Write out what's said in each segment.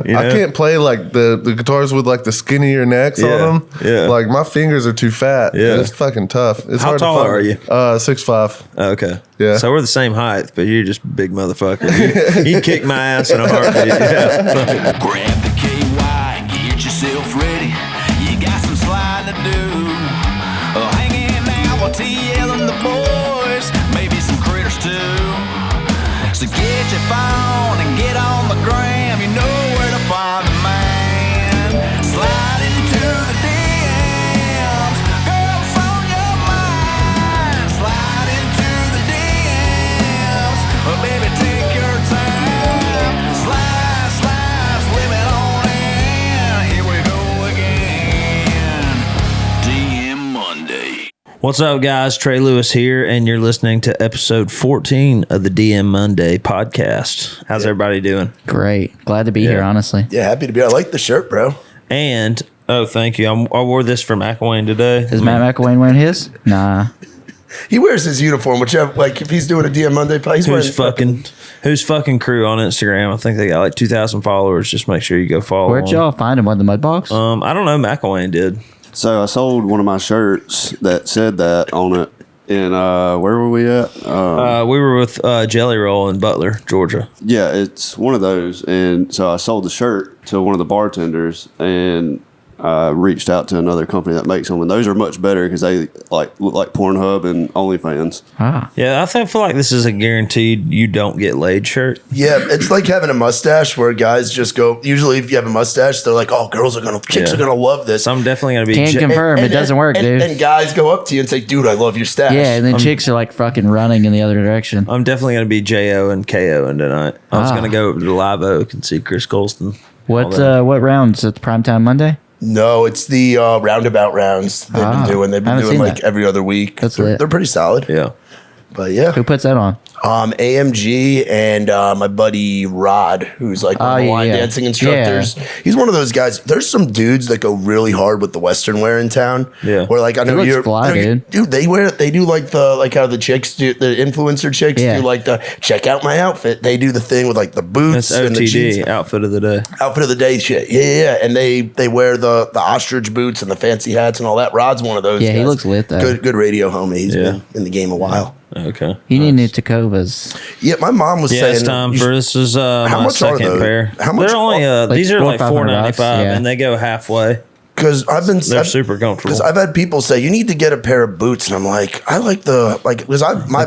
You know? I can't play like the guitars with like the skinnier necks on them. Yeah. Like my fingers are too fat. Yeah. It's fucking tough. It's How hard tall to are you? 6'5". Okay. Yeah. So we're the same height, but you're just a big motherfucker. You kick my ass in a heartbeat. Yeah. Grab the KY, get yourself ready. You got some sliding to do. Hanging out with TL and the boys, maybe some critters too. So get your phone and get on the gram. You know where to find the man. Slide into the DMs. Girls on your mind. Slide into the DMs. Well, baby, take your time. Slide, slip it on in. Here we go again. DM Monday. What's up, guys? Trey Lewis here, and you're listening to episode 14 of the DM Monday podcast. How's everybody doing? Great. Glad to be here, honestly. Yeah, happy to be here. I like the shirt, bro. And, thank you. I wore this for Mcilwain today. Is Matt Mcilwain wearing his? Nah. He wears his uniform, whichever, like if he's doing a DM Monday, he's wearing Who's fucking crew on Instagram? I think they got like 2,000 followers. Just make sure you go follow. Where'd y'all find him? What, the mud box? I don't know. Mcilwain did. So I sold one of my shirts that said that on it. And where were we at? We were with Jelly Roll in Butler, Georgia. Yeah, it's one of those. And so I sold the shirt to one of the bartenders and reached out to another company that makes them. And those are much better because they look like Pornhub and OnlyFans. Ah. Yeah, I feel like this is a guaranteed you don't get laid shirt. Yeah, it's like having a mustache where guys just go. Usually, if you have a mustache, they're like, "Oh, chicks are gonna love this." So I'm definitely gonna be. Can't confirm. It doesn't work, dude. And guys go up to you and say, "Dude, I love your stash." Yeah, and then chicks are like fucking running in the other direction. I'm definitely gonna be JO and KO in tonight. I was gonna go over to Live Oak and see Chris Colston. What rounds? At the primetime Monday? No, it's the roundabout rounds they've been doing. They've been doing like every other week. They're pretty solid. Yeah. But yeah. Who puts that on? AMG and my buddy Rod, who's like one of the line dancing instructors. Yeah. He's one of those guys. There's some dudes that go really hard with the Western wear in town. Yeah. Where like I know you're fly, dude, they do like how the chicks do, the influencer chicks do like the check out my outfit. They do the thing with like the boots. That's and the jeans. Outfit of the day. Outfit of the day shit. Yeah. And they wear the ostrich boots and the fancy hats and all that. Rod's one of those guys. He looks lit though. Good radio homie. He's been in the game a while. Okay. You need new Tacovas. Yeah, my mom was saying. It's time for this is how my much second are those? pair. How much? They're only these are like $4.95 and they go halfway. Because they're super comfortable. Because I've had people say you need to get a pair of boots, and I'm like, I like because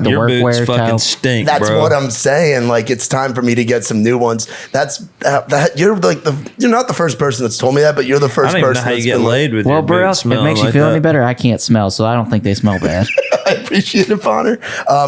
your boots fucking stink. That's bro. what I'm saying. Like it's time for me to get some new ones. That you're like you're not the first person that's told me that, but you're the first person. I don't even know how you get laid with your bro, boots. It makes you feel any better. I can't smell, so I don't think they smell bad. I appreciate it, Bonner.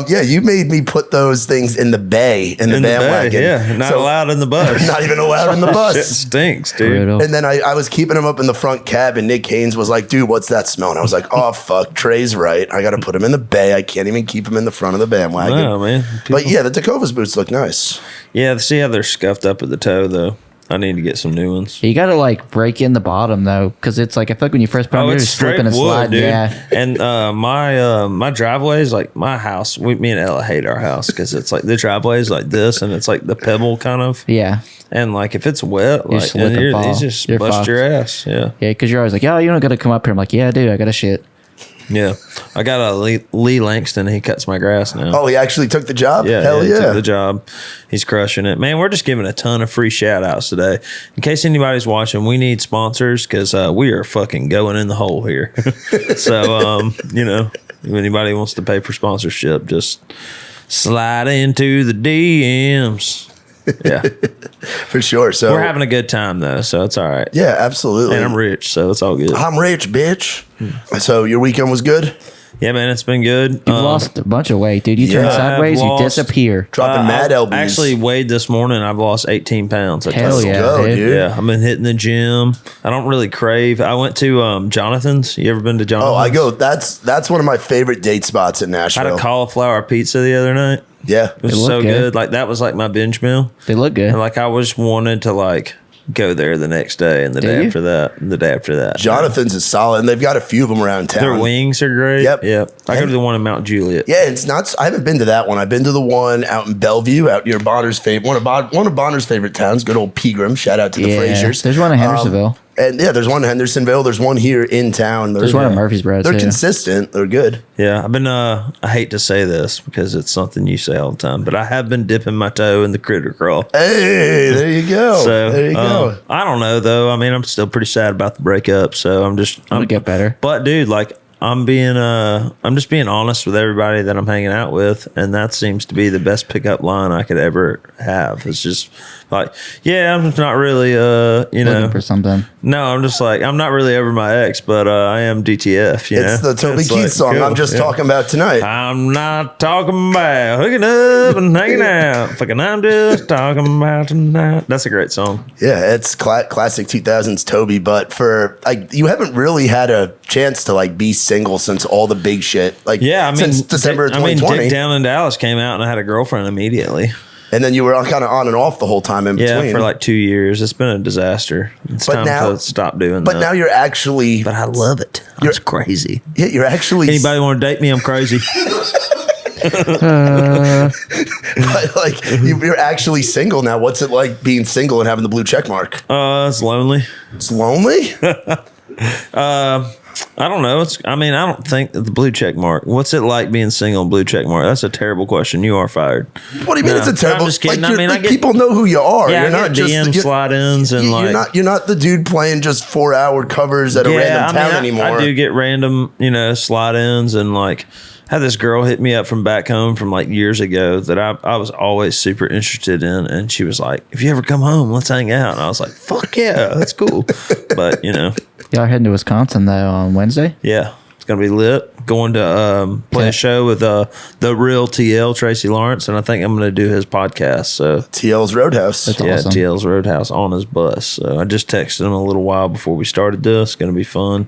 Yeah, you made me put those things in the bay in the bandwagon. Yeah, not allowed in the bus. Not even allowed in the bus. Shit stinks, dude. Brutal. And then I was keeping them up in the front cab, and Nick Haynes was like, dude, what's that smell? And I was like, oh, fuck, Trey's right. I got to put him in the bay. I can't even keep him in the front of the bandwagon. No, man. But yeah, the Tacovas boots look nice. Yeah, see how they're scuffed up at the toe, though. I need to get some new ones. You got to like break in the bottom though, because it's like I feel like when you first put them, you're it's just slipping and sliding. dude. Yeah. And my driveway is like my house. Me and Ella hate our house because it's like the driveway is like this, and it's like the pebble kind of. Yeah. And like if it's wet, you like you just you're bust fucked. your ass. Yeah. Yeah, because you're always like, oh, you don't got to come up here. I'm like, yeah, dude, I got to shit. Yeah, I got a Lee Langston. He cuts my grass now. Oh, he actually took the job? Yeah, Hell he yeah. took the job. He's crushing it. Man, we're just giving a ton of free shout outs today. In case anybody's watching, we need sponsors because we are fucking going in the hole here. So, if anybody wants to pay for sponsorship, just slide into the DMs. Yeah. For sure. So we're having a good time though, so it's all right. Yeah, absolutely. And I'm rich, so it's all good. I'm rich, bitch. So your weekend was good? Yeah, man, it's been good. You lost a bunch of weight, dude. You turn sideways, you disappear. Dropping mad lbs. Actually weighed this morning. I've lost 18 pounds. Hell yeah, dude. Yeah, I've been hitting the gym. I don't really crave. I went to Jonathan's. You ever been to Jonathan's? Oh, I go. That's one of my favorite date spots in Nashville. I had a cauliflower pizza the other night. Yeah. It was so good. Like that was like my binge meal. They look good. And like I was wanted to like go there the next day and the day after that, and the day after that. Jonathan's is solid, and they've got a few of them around town. Their wings are great. Yep. I go to the one in Mount Juliet. Yeah, it's not. I haven't been to that one. I've been to the one out in Bellevue, out near Bonner's favorite, one of Bonner's favorite towns. Good old Pegram. Shout out to the Frasers. There's one in Hendersonville. And yeah, there's one in Hendersonville. There's one here in town. There's one in Murfreesboro. They're too. consistent. They're good. Yeah, I've been. I hate to say this because it's something you say all the time, but I have been dipping my toe in the critter crawl. Hey, there you go. So there you go. I don't know though. I mean, I'm still pretty sad about the breakup. So I'm It'll get better. But dude, like I'm just being honest with everybody that I'm hanging out with, and that seems to be the best pickup line I could ever have. It's just like, yeah, I'm not really, Looking for something. No, I'm just like, I'm not really over my ex, but I am DTF. It's the Toby Keith song cool. I'm just talking about tonight. I'm not talking about hooking up and hanging out. Fucking, I'm just talking about tonight. That's a great song. Yeah, it's classic 2000s Toby, but for like, you haven't really had a chance to like be single since all the big shit. Like, since December of 2020. Dick Down in Dallas came out and I had a girlfriend immediately. And then you were kind of on and off the whole time in between. Yeah, for like 2 years. It's been a disaster. It's time to stop doing that. But now you're actually... But I love it. It's crazy. Yeah, you're actually... Anybody want to date me? I'm crazy. But like, you're actually single now. What's it like being single and having the blue check mark? It's lonely. It's lonely? I don't know. I don't think that the blue check mark. What's it like being single and blue check mark? That's a terrible question. You are fired. What do you mean it's a terrible? I'm just kidding. Like, people know who you are. Yeah, you're not just DM slide-ins and you're not the dude playing just 4-hour covers at a random town anymore. I do get random, slide-ins and like. Had this girl hit me up from back home from like years ago that I was always super interested in, and she was like, "If you ever come home, let's hang out." And I was like, "Fuck yeah, that's cool." But y'all heading to Wisconsin though on Wednesday? Yeah, it's gonna be lit. Going to play a show with the real TL Tracy Lawrence, and I think I'm gonna do his podcast. So TL's Roadhouse. That's awesome. TL's Roadhouse on his bus. So I just texted him a little while before we started this. It's gonna be fun.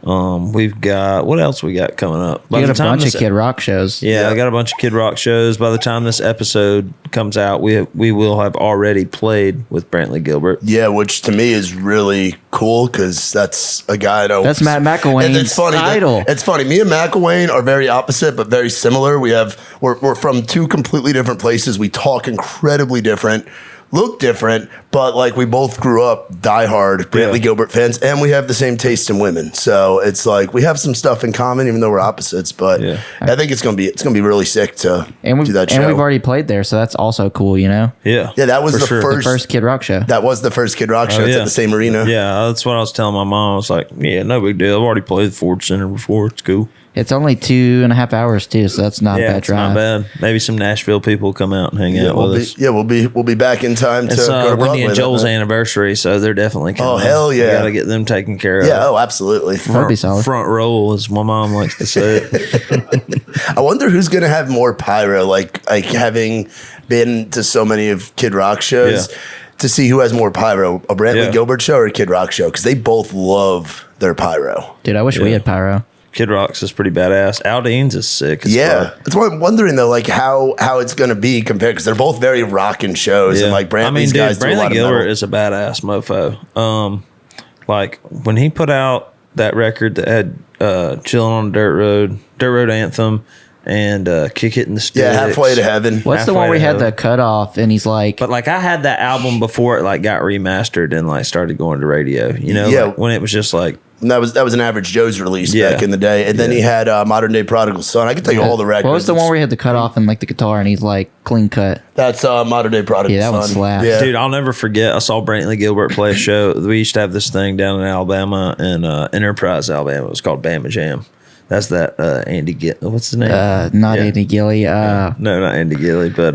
We've got, what else we got coming up? You got a bunch of Kid Rock shows. Yeah, I got a bunch of Kid Rock shows. By the time this episode comes out, we will have already played with Brantley Gilbert. Yeah, which to me is really cool because that's a guy I know. That's Matt McIlwain's idol. It's funny. Me and McIlwain are very opposite but very similar. We're from two completely different places. We talk incredibly different. Look different, but like we both grew up diehard Brantley Gilbert fans, and we have the same taste in women. So it's like we have some stuff in common, even though we're opposites. But I think it's gonna be really sick to do that show. And we've already played there, so that's also cool, Yeah, that was the first Kid Rock show. That was the first Kid Rock show. It's at the same arena. Yeah, that's what I was telling my mom. I was like, yeah, no big deal. I've already played the Ford Center before. It's cool. It's only 2.5 hours too, so that's not a bad drive. Not bad. Maybe some Nashville people come out and hang out with us. Yeah, we'll be back in time to go to Broadway. Wendy and Joel's anniversary, so they're definitely coming. Oh hell yeah! We got to get them taken care of. Yeah, absolutely. That'd be solid. Front roll, as my mom likes to say. I wonder who's gonna have more pyro, like having been to so many of Kid Rock shows. Yeah. To see who has more pyro, a Brantley Gilbert show or a Kid Rock show, because they both love their pyro. Dude, I wish we had pyro. Kid Rock's is pretty badass. Aldean's is sick. That's why I'm wondering though, like how it's going to be compared, because they're both very rocking shows, and like Brantley's guys do a lot of metal. Brantley Gilbert is a badass mofo. Like when he put out that record that had "Chillin' on the Dirt Road Anthem," and Kick It in the Sticks. Yeah, Halfway to Heaven. What's the one where he had the cutoff and he's like... But like I had that album before it like got remastered and like started going to radio, like, when it was just like... And that was an Average Joe's release back in the day. And then he had Modern Day Prodigal Son. I can tell you all the records. What was the one where he had the cutoff and like the guitar and he's like clean cut? That's Modern Day Prodigal Son. Yeah, that one slaps. Yeah. Dude, I'll never forget. I saw Brantley Gilbert play a show. We used to have this thing down in Alabama, in Enterprise, Alabama. It was called Bama Jam. That's that Andy what's his name? Andy Gilly. No, not Andy Gilly, but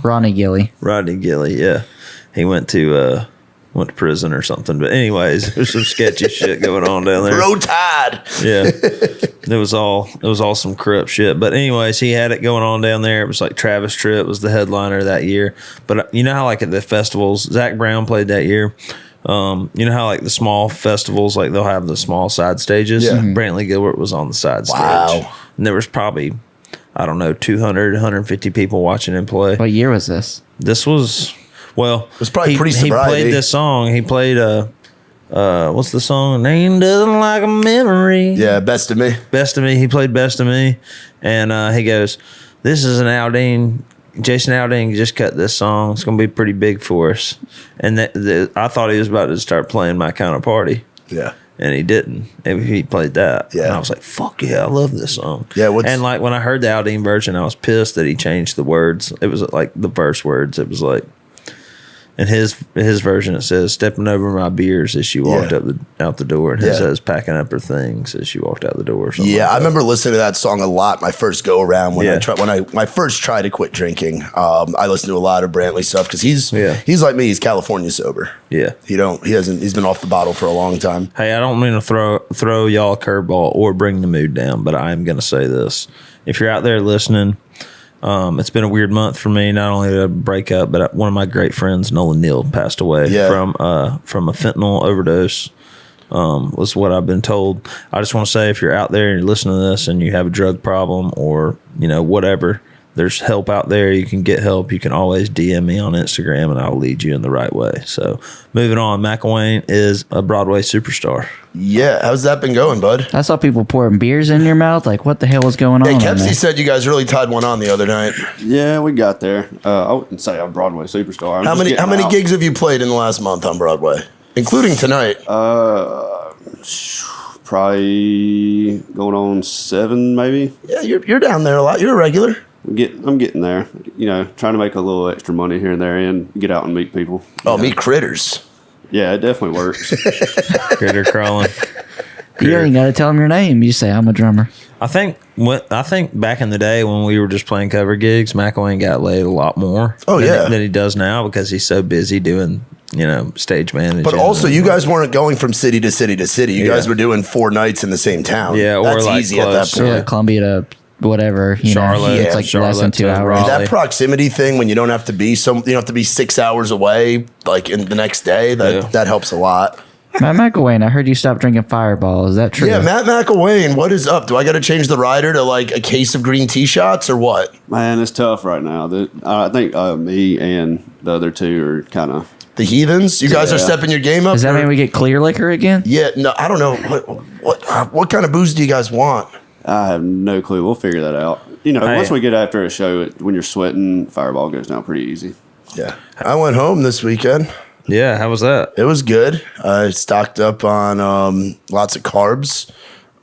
Rodney Gilly. Rodney Gilly, yeah. He went to prison or something. But anyways, there's some sketchy shit going on down there. Roll Tide. Yeah. It was all some corrupt shit. But anyways, he had it going on down there. It was like Travis Tritt was the headliner that year. But you know how like at the festivals, Zach Brown played that year. You know how like the small festivals, like they'll have the small side stages. Yeah. Brantley Gilbert was on the side stage. And there was probably, I don't know, 200, 150 people watching him play. What year was this? This was, well, was probably he pre-sobriety. played this song. He played, what's the song? Name doesn't like a memory. Yeah, Best of Me. Best of Me. He played Best of Me. And he goes, this is an Aldean. Jason Aldean just cut this song. It's going to be pretty big for us. And I thought he was about to start playing My Kind of Party. Yeah. And he didn't. He played that. Yeah. And I was like, fuck yeah, I love this song. Yeah, and like when I heard the Aldean version, I was pissed that he changed the words. It was like the verse words. It was like, in his version, it says, stepping over my beers as she walked out the door. And his says, packing up her things as she walked out the door. Or something Yeah, like I remember listening to that song a lot my first go around when I first tried to quit drinking. I listened to a lot of Brantley stuff because he's like me. He's California sober. Yeah. He's been off the bottle for a long time. Hey, I don't mean to throw y'all a curveball or bring the mood down, but I am going to say this. If you're out there listening, it's been a weird month for me. Not only did I break up, but one of my great friends, Nolan Neal, passed away from a fentanyl overdose. Was what I've been told. I just want to say, if you're out there and you're listening to this and you have a drug problem or whatever, there's help out there. You can get help. You can always DM me on Instagram and I'll lead you in the right way. So moving on, Mcilwain is a Broadway superstar. Yeah, how's that been going, bud? I saw people pouring beers in your mouth. Like, what the hell was going on? Hey, Kepsy said you guys really tied one on the other night. Yeah, we got there. I wouldn't say I'm a Broadway superstar. How many gigs have you played in the last month on Broadway, including tonight? Probably going on 7, maybe. Yeah, you're down there a lot. You're a regular. I'm getting there. Trying to make a little extra money here and there and get out and meet people. Oh, meet critters. Yeah, it definitely works. Critter crawling. You ain't got to tell them your name. You say, I'm a drummer. I think back in the day when we were just playing cover gigs, Mcilwain got laid a lot more. Than he does now because he's so busy doing stage managing. But also, you guys weren't going from city to city to city. You guys were doing 4 nights in the same town. Yeah, that's or like easy close. at that point. Or like Columbia to whatever. Charlotte. It's like less than 2 hours. Raleigh. That proximity thing, when you don't have to be you don't have to be 6 hours away, like in the next day. That helps a lot. Matt McIlwain, I heard you stopped drinking Fireball. Is that true? Yeah, Matt McIlwain, what is up? Do I got to change the rider to like a case of green tea shots or what? Man, it's tough right now. I think me and the other two are kind of the heathens. You guys are stepping your game up. Does that mean we get clear liquor again? Yeah, no, I don't know. What kind of booze do you guys want? I have no clue. We'll figure that out. Once we get after a show, when you're sweating, Fireball goes down pretty easy. Yeah, I went home this weekend. Yeah, how was that? It was good. I stocked up on lots of carbs.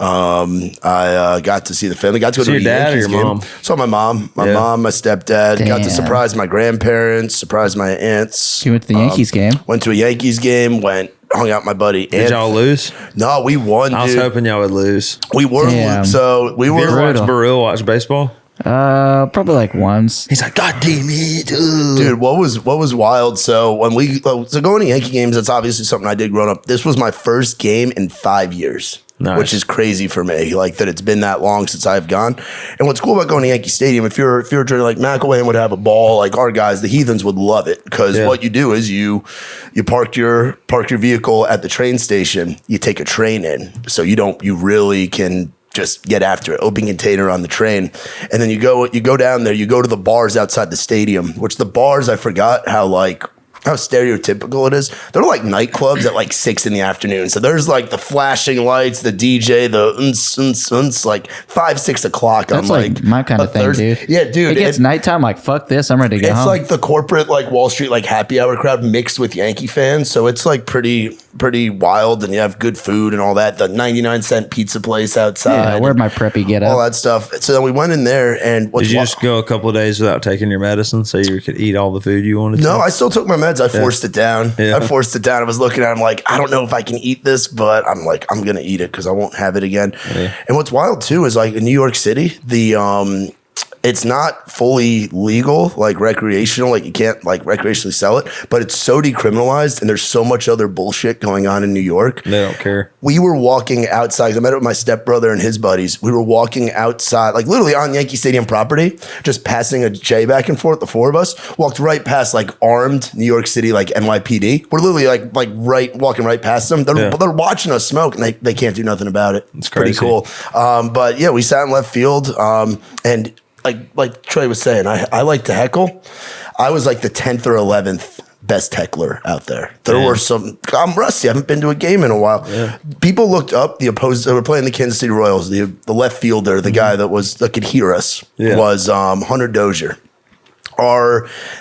I got to see the family. Got to go to your a dad Yankees or your game. mom? Saw my mom, my stepdad. Got to Damn. surprise my grandparents. Surprise my aunts. You went to the Yankees game. Went to a Yankees game. Hung out with my buddy. Did y'all lose? No, we won. I was hoping y'all would lose. We were. Damn. So we You ever were. watched Burrell watch baseball? Probably like once. He's like, God damn it, Dude, what was wild? So when going to Yankee games, that's obviously something I did growing up. This was my first game in 5 years. Nice. Which is crazy for me, like that it's been that long since I've gone. And what's cool about going to Yankee Stadium, if you're a trainer like McIlwain would have a ball, like our guys, the heathens would love it because what you do is you park your vehicle at the train station, you take a train in, so you really can just get after it, open container on the train, and then you go down there, you go to the bars outside the stadium, which the bars, I forgot how stereotypical it is. They're like nightclubs at like 6 p.m. So there's like the flashing lights, the DJ, the like 5, 6 o'clock. That's like my kind of thing, dude. Yeah, dude. It gets nighttime, like, fuck this, I'm ready to go home. It's like the corporate, like Wall Street, like happy hour crowd mixed with Yankee fans. So it's like pretty wild, and you have good food and all that. The 99-cent pizza place outside. Yeah, where'd my preppy get all up? that stuff. So then we went in there, and Did you just go a couple of days without taking your medicine so you could eat all the food you wanted to? No, I still took my meds. I forced it down. Yeah. I forced it down. I was looking at it. I'm like, I don't know if I can eat this, but I'm going to eat it because I won't have it again. Yeah. And what's wild, too, is like in New York City, it's not fully legal, like recreational, like you can't like recreationally sell it, but it's so decriminalized and there's so much other bullshit going on in New York. They don't care. We were walking outside. 'Cause I met up with my stepbrother and his buddies. We were walking outside, like literally on Yankee Stadium property, just passing a J back and forth. The 4 of us walked right past like armed New York City, like NYPD. We're literally like walking right past them. They're watching us smoke and they can't do nothing about it. It's pretty crazy. cool. But yeah, we sat in left field and like Trey was saying, I like to heckle. I was like the 10th or 11th best heckler out there. There were some. I'm rusty. I haven't been to a game in a while. Yeah. People looked up the opposed. They were playing the Kansas City Royals. The left fielder, the guy that could hear us, was Hunter Dozier.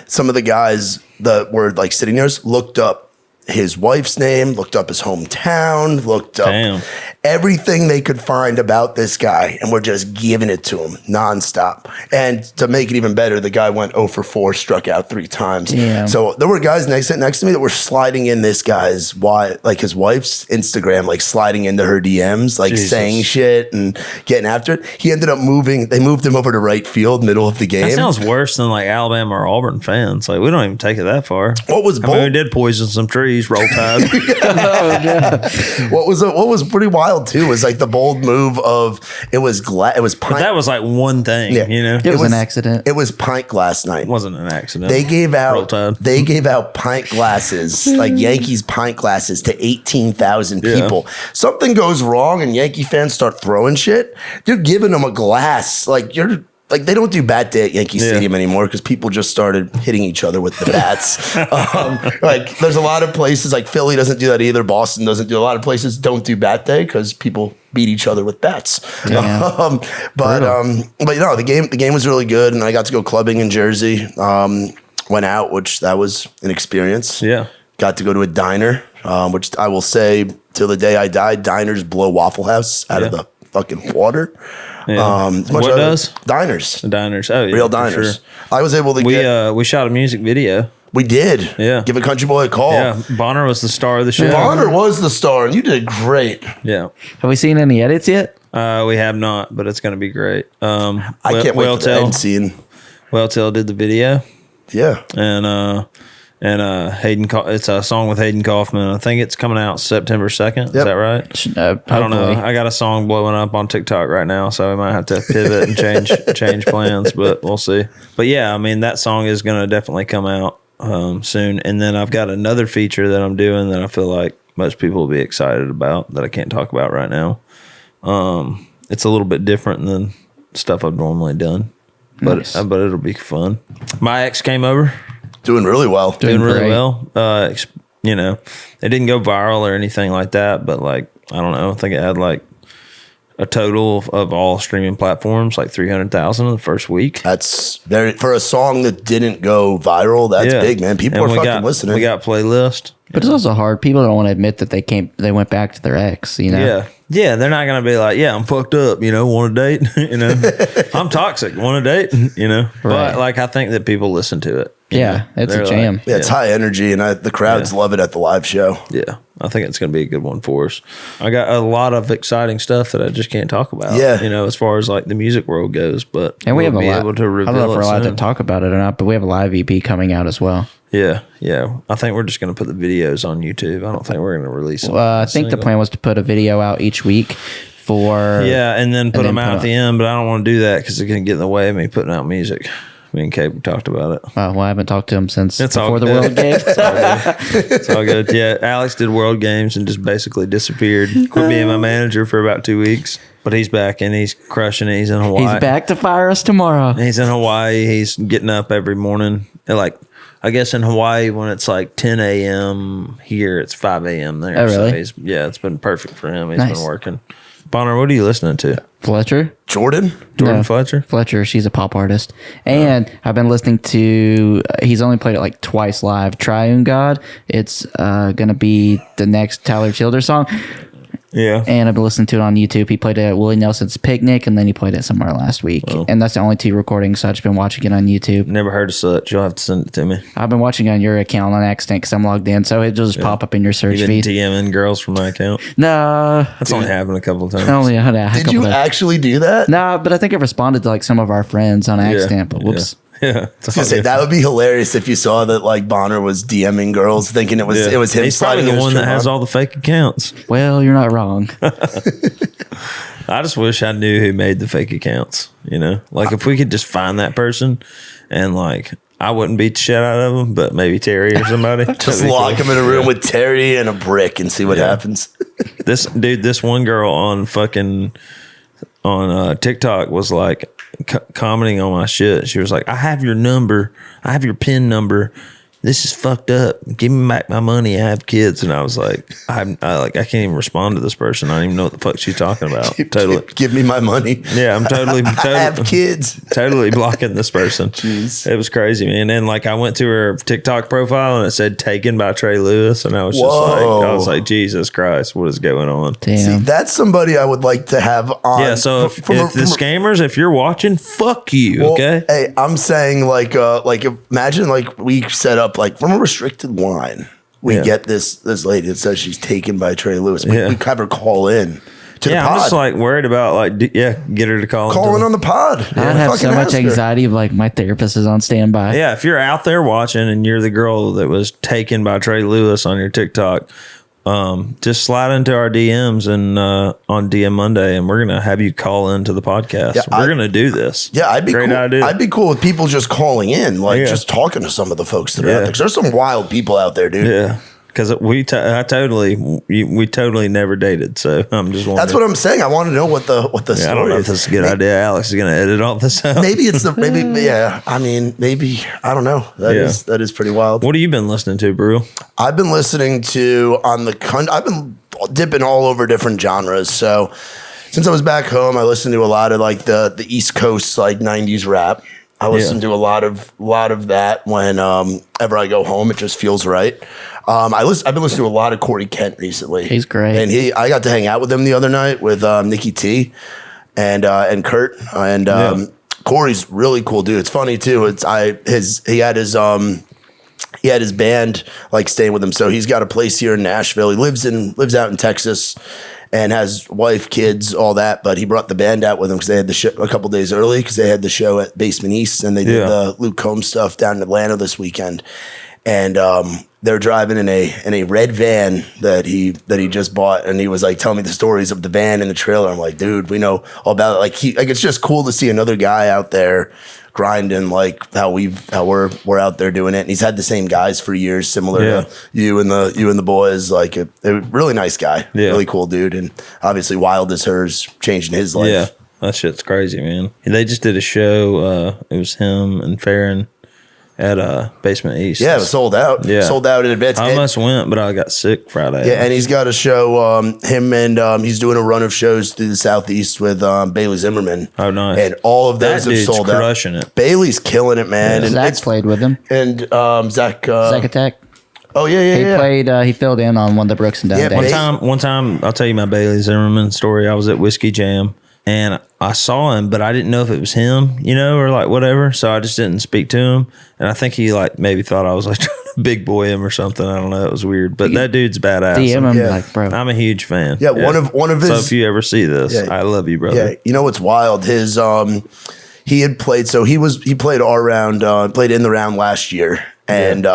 Some of the guys that were like sitting there looked up his wife's name, looked up his hometown, looked up everything they could find about this guy, and we're just giving it to him nonstop. And to make it even better, the guy went 0 for 4, struck out 3 times. Yeah. So there were guys next to me that were sliding in this guy's his wife's Instagram, like sliding into her DMs, like saying shit and getting after it. He ended up moving. They moved him over to right field, middle of the game. That sounds worse than like Alabama or Auburn fans. Like we don't even take it that far. What was we did poison some trees. Roll Tide. What was pretty wild too was like the bold move of it was pint. But that was like one thing, you know. It was an accident. It was pint glass night. It wasn't an accident. They gave out pint glasses, like Yankees pint glasses, to 18,000 people. Something goes wrong and Yankee fans start throwing shit. You're giving them a glass, like they don't do bat day at Yankee Stadium anymore because people just started hitting each other with the bats. Like there's a lot of places like Philly doesn't do that either. Boston doesn't do. A lot of places don't do bat day because people beat each other with bats. Yeah. But the game was really good, and I got to go clubbing in Jersey. Went out, which that was an experience. Yeah. Got to go to a diner, which I will say till the day I die, diners blow Waffle House out of the fucking water. Yeah. What does? Diners. The diners. Oh, yeah. Real diners. Sure. I was able to we shot a music video. We did. Yeah. Give a country boy a call. Yeah. Bonner was the star of the show. Bonner was the star, and you did great. Yeah. Have we seen any edits yet? We have not, but it's going to be great. I can't wait for the end scene. Welltail did the video. Yeah. And Hayden, it's a song with Hayden Kaufman. I think it's coming out September 2nd. Is that right? I don't know. I got a song blowing up on TikTok right now, so we might have to pivot and change plans, but we'll see. But yeah, I mean, that song is going to definitely come out soon. And then I've got another feature that I'm doing that I feel like most people will be excited about that I can't talk about right now. It's a little bit different than stuff I've normally done, but it'll be fun. My ex came over. Doing really well. Doing really well. You know, it didn't go viral or anything like that, but like, I don't know. I think it had like a total of all streaming platforms, like 300,000 in the first week. That's for a song that didn't go viral. That's big, man. People are fucking listening. We got playlist. But it's also hard. People don't want to admit that they went back to their ex, you know? Yeah. Yeah, they're not going to be like, yeah, I'm fucked up, you know, want a date, you know? I'm toxic, want a date, you know? Right. But, like, I think that people listen to it. Yeah, it's a jam. Like, it's high energy, and the crowds love it at the live show. Yeah, I think it's going to be a good one for us. I got a lot of exciting stuff that I just can't talk about, you know, as far as, like, the music world goes, but and we have able to reveal I don't know if we're allowed to talk about it or not, but we have a live EP coming out as well. Yeah. I think we're just going to put the videos on YouTube. I don't think we're going to release them. I think the plan was to put a video out each week for... Yeah, and then put them out at the end, but I don't want to do that because it's going to get in the way of me putting out music. Me and Cape talked about it. Well, I haven't talked to him since before the World Games. It's all good. Yeah, Alex did World Games and just basically disappeared. Quit being my manager for about 2 weeks. But he's back and he's crushing it. He's in Hawaii. He's back to fire us tomorrow. He's in Hawaii. He's getting up every morning. Like, I guess in Hawaii when it's like 10 a.m. here, it's 5 a.m. there. Oh, really? So it's been perfect for him. He's been working. Bonner, what are you listening to? Fletcher? Jordan Fletcher? Fletcher, she's a pop artist. And I've been listening to, he's only played it like twice live, Triune God. It's going to be the next Tyler Childers song. Yeah. And I've been listening to it on YouTube. He played it at Willie Nelson's Picnic, and then he played it somewhere last week. Well, and that's the only 2 recordings, so I've just been watching it on YouTube. Never heard of such. You'll have to send it to me. I've been watching it on your account on accident because I'm logged in, so it'll just pop up in your search feed. You been DMing girls from my account? No. That's only happened a couple of times. Only a couple Did you actually do that? No, but I think I've responded to like some of our friends on accident, but whoops. Yeah. I was gonna say, that would be hilarious if you saw that like Bonner was DMing girls thinking it was him. He's probably the one that has all the fake accounts. Well, you're not wrong. I just wish I knew who made the fake accounts, you know? Like if we could just find that person and like I wouldn't beat the shit out of them, but maybe Terry or somebody. Just lock him in a room with Terry and a brick and see what happens. This one girl on TikTok was like, commenting on my shit. She was like, I have your number. I have your PIN number. This is fucked up. Give me back my money. I have kids. And I was like, I can't even respond to this person. I don't even know what the fuck she's talking about. Totally. Give me my money. Yeah, I'm totally I have kids. Totally blocking this person. Jeez. It was crazy, man. And like I went to her TikTok profile and it said taken by Trey Lewis. And I was I was like, Jesus Christ, what is going on? Damn. See, that's somebody I would like to have on. Yeah, so if the scammers, if you're watching, fuck you, well, okay? Hey, I'm saying like imagine like we set up like from a restricted line, we get this lady that says she's taken by Trey Lewis. We have her call in to the pod. I'm just like worried about like get her to call in on the pod. I have so much anxiety of like my therapist is on standby. Yeah, if you're out there watching and you're the girl that was taken by Trey Lewis on your TikTok, just slide into our DMs and on DM Monday, and we're gonna have you call into the podcast. We're gonna do this. Yeah, I'd be great cool. idea. I'd be cool with people just calling in, like just talking to some of the folks that are out there. 'Cause there's some wild people out there, dude. Yeah. Because we totally never dated, so I'm just wondering. That's what I'm saying. I want to know what the story I don't know if is. this is a good idea. Alex is going to edit all this out. Maybe it's I mean, maybe I don't know. That is pretty wild. What have you been listening to, Brew? I've been listening to I've been dipping all over different genres. So since I was back home, I listened to a lot of like the East Coast like 90s rap. I listen to a lot of that when ever I go home. It just feels right. I've been listening to a lot of Corey Kent recently. He's great, and I got to hang out with him the other night with Nikki T and Kurt and Corey's really cool dude. It's funny too. He had his band like staying with him, so he's got a place here in Nashville. He lives out in Texas. And has wife, kids, all that. But he brought the band out with him because they had the show a couple days early because they had the show at Basement East and they did the Luke Combs stuff down in Atlanta this weekend. And they're driving in a red van that he just bought, and he was like telling me the stories of the van and the trailer. I'm like, dude, we know all about it. Like it's just cool to see another guy out there grinding like how we're out there doing it. And he's had the same guys for years, similar to you and the boys. Like a really nice guy, really cool dude, and obviously wild as hers, changing his life. Yeah, that shit's crazy, man. They just did a show. It was him and Farron at Basement East. Yeah, it was sold out. Yeah, sold out in advance. I almost went, but I got sick Friday. Yeah, and he's got a show. Him and he's doing a run of shows through the Southeast with Bailey Zimmerman. Oh, nice! And all of those have sold out. Crushing it. Bailey's killing it, man. Yeah, and Zach played with him. And Zach Attack. Oh yeah. He played. He filled in on one of the Brooks and Dunn days. One time, I'll tell you my Bailey Zimmerman story. I was at Whiskey Jam. And I saw him, but I didn't know if it was him, or like whatever. So I just didn't speak to him. And I think he like maybe thought I was like trying to big boy him or something. I don't know. It was weird. But that dude's badass. DM him like, bro. I'm a huge fan. Yeah, one of his. So if you ever see this, I love you, brother. Yeah, you know what's wild? His he had played. So he played our round, played in the round last year, and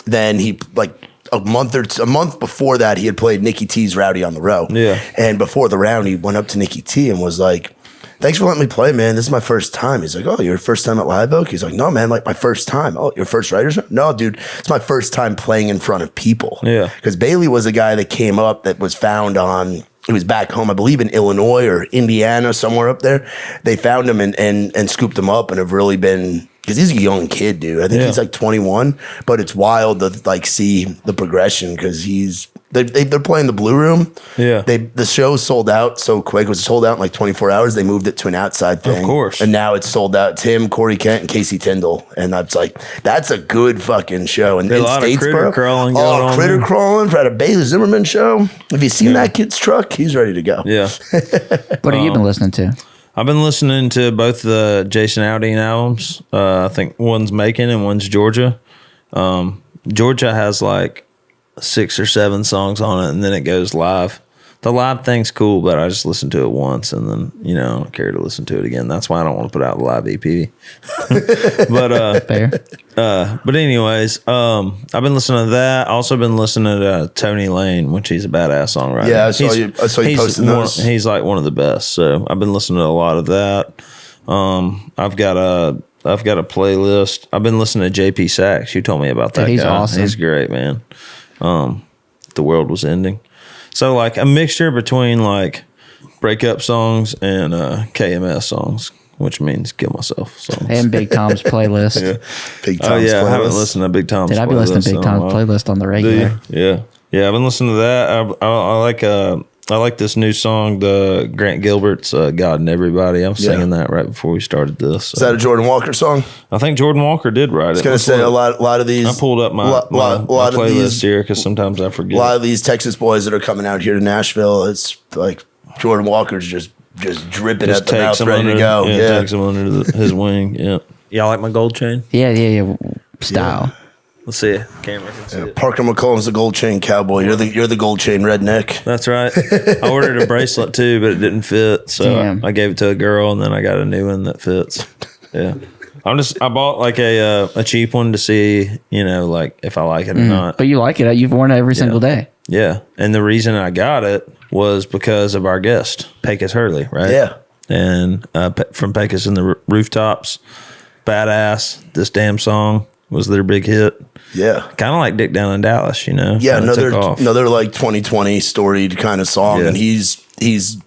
then he like. A month before that, he had played Nikki T's Rowdy on the Row. Yeah. And before the round, he went up to Nikki T and was like, "Thanks for letting me play, man. This is my first time." He's like, "Oh, your first time at Live Oak?" He's like, "No, man, like my first time." "Oh, your first writers?" "No, dude, it's my first time playing in front of people." Yeah. Because Bailey was a guy that came up that was found on. He was back home, I believe, in Illinois or Indiana, somewhere up there. They found him and scooped him up and have really been. Because he's a young kid, dude. I think he's like 21, but it's wild to like see the progression because they're playing the Blue Room. Yeah, the show sold out so quick. It was sold out in like 24 hours. They moved it to an outside thing, of course, and now it's sold out. It's him, Corey Kent, and Casey Tyndall, and that's a good fucking show. And a lot of critter crawling going on. Critter crawling at a Bailey Zimmerman show. Have you seen that kid's truck? He's ready to go. Yeah. What have you been listening to? I've been listening to both the Jason Aldean albums. I think one's Macon and one's Georgia. Georgia has like 6 or 7 songs on it, and then it goes live. The live thing's cool, but I just listened to it once, and then I don't care to listen to it again. That's why I don't want to put out the live EP. But fair. But anyways, I've been listening to that. Also been listening to Tony Lane, which he's a badass songwriter. Yeah, I saw you posting those. He's like one of the best. So I've been listening to a lot of that. I've got a playlist. I've been listening to JP Sachs. You told me about that. He's guy. awesome. He's great, man. The world was ending. So like a mixture between like breakup songs and KMS songs. which means kill myself songs. And Big Tom's playlist. Big Oh Tom's yeah, I haven't playlist. listened to Big Tom's. Did I be listening to Big playlist in a Tom's while. playlist on the Do regular? you? Yeah. I've been listening to that. I like this new song, the Grant Gilbert's "God and Everybody." I was singing that right before we started this. Is that a Jordan Walker song? I think Jordan Walker did write it. I was going to say a lot of these. I pulled up my playlist here because sometimes I forget. A lot of these Texas boys that are coming out here to Nashville, it's like Jordan Walker's just dripping at the mouth, ready to go. Yeah, takes him under his wing. Yeah. Y'all like my gold chain? Yeah. Style. Let's see it. Camera can see it. Parker McCollum's the gold chain cowboy. You're the gold chain redneck. That's right. I ordered a bracelet too, but it didn't fit, so Damn. I gave it to a girl, and then I got a new one that fits. Yeah. I bought like a cheap one to see, like if I like it or not. But you like it. You've worn it every single day. Yeah. And the reason I got it was because of our guest, Pecos Hurley, right? Yeah. And from Pecos and the Rooftops, Badass, This Damn Song was their big hit. Yeah. Kind of like Dick Down in Dallas, Yeah, Kinda took off. another like 2020 storied kind of song, Yeah. and he's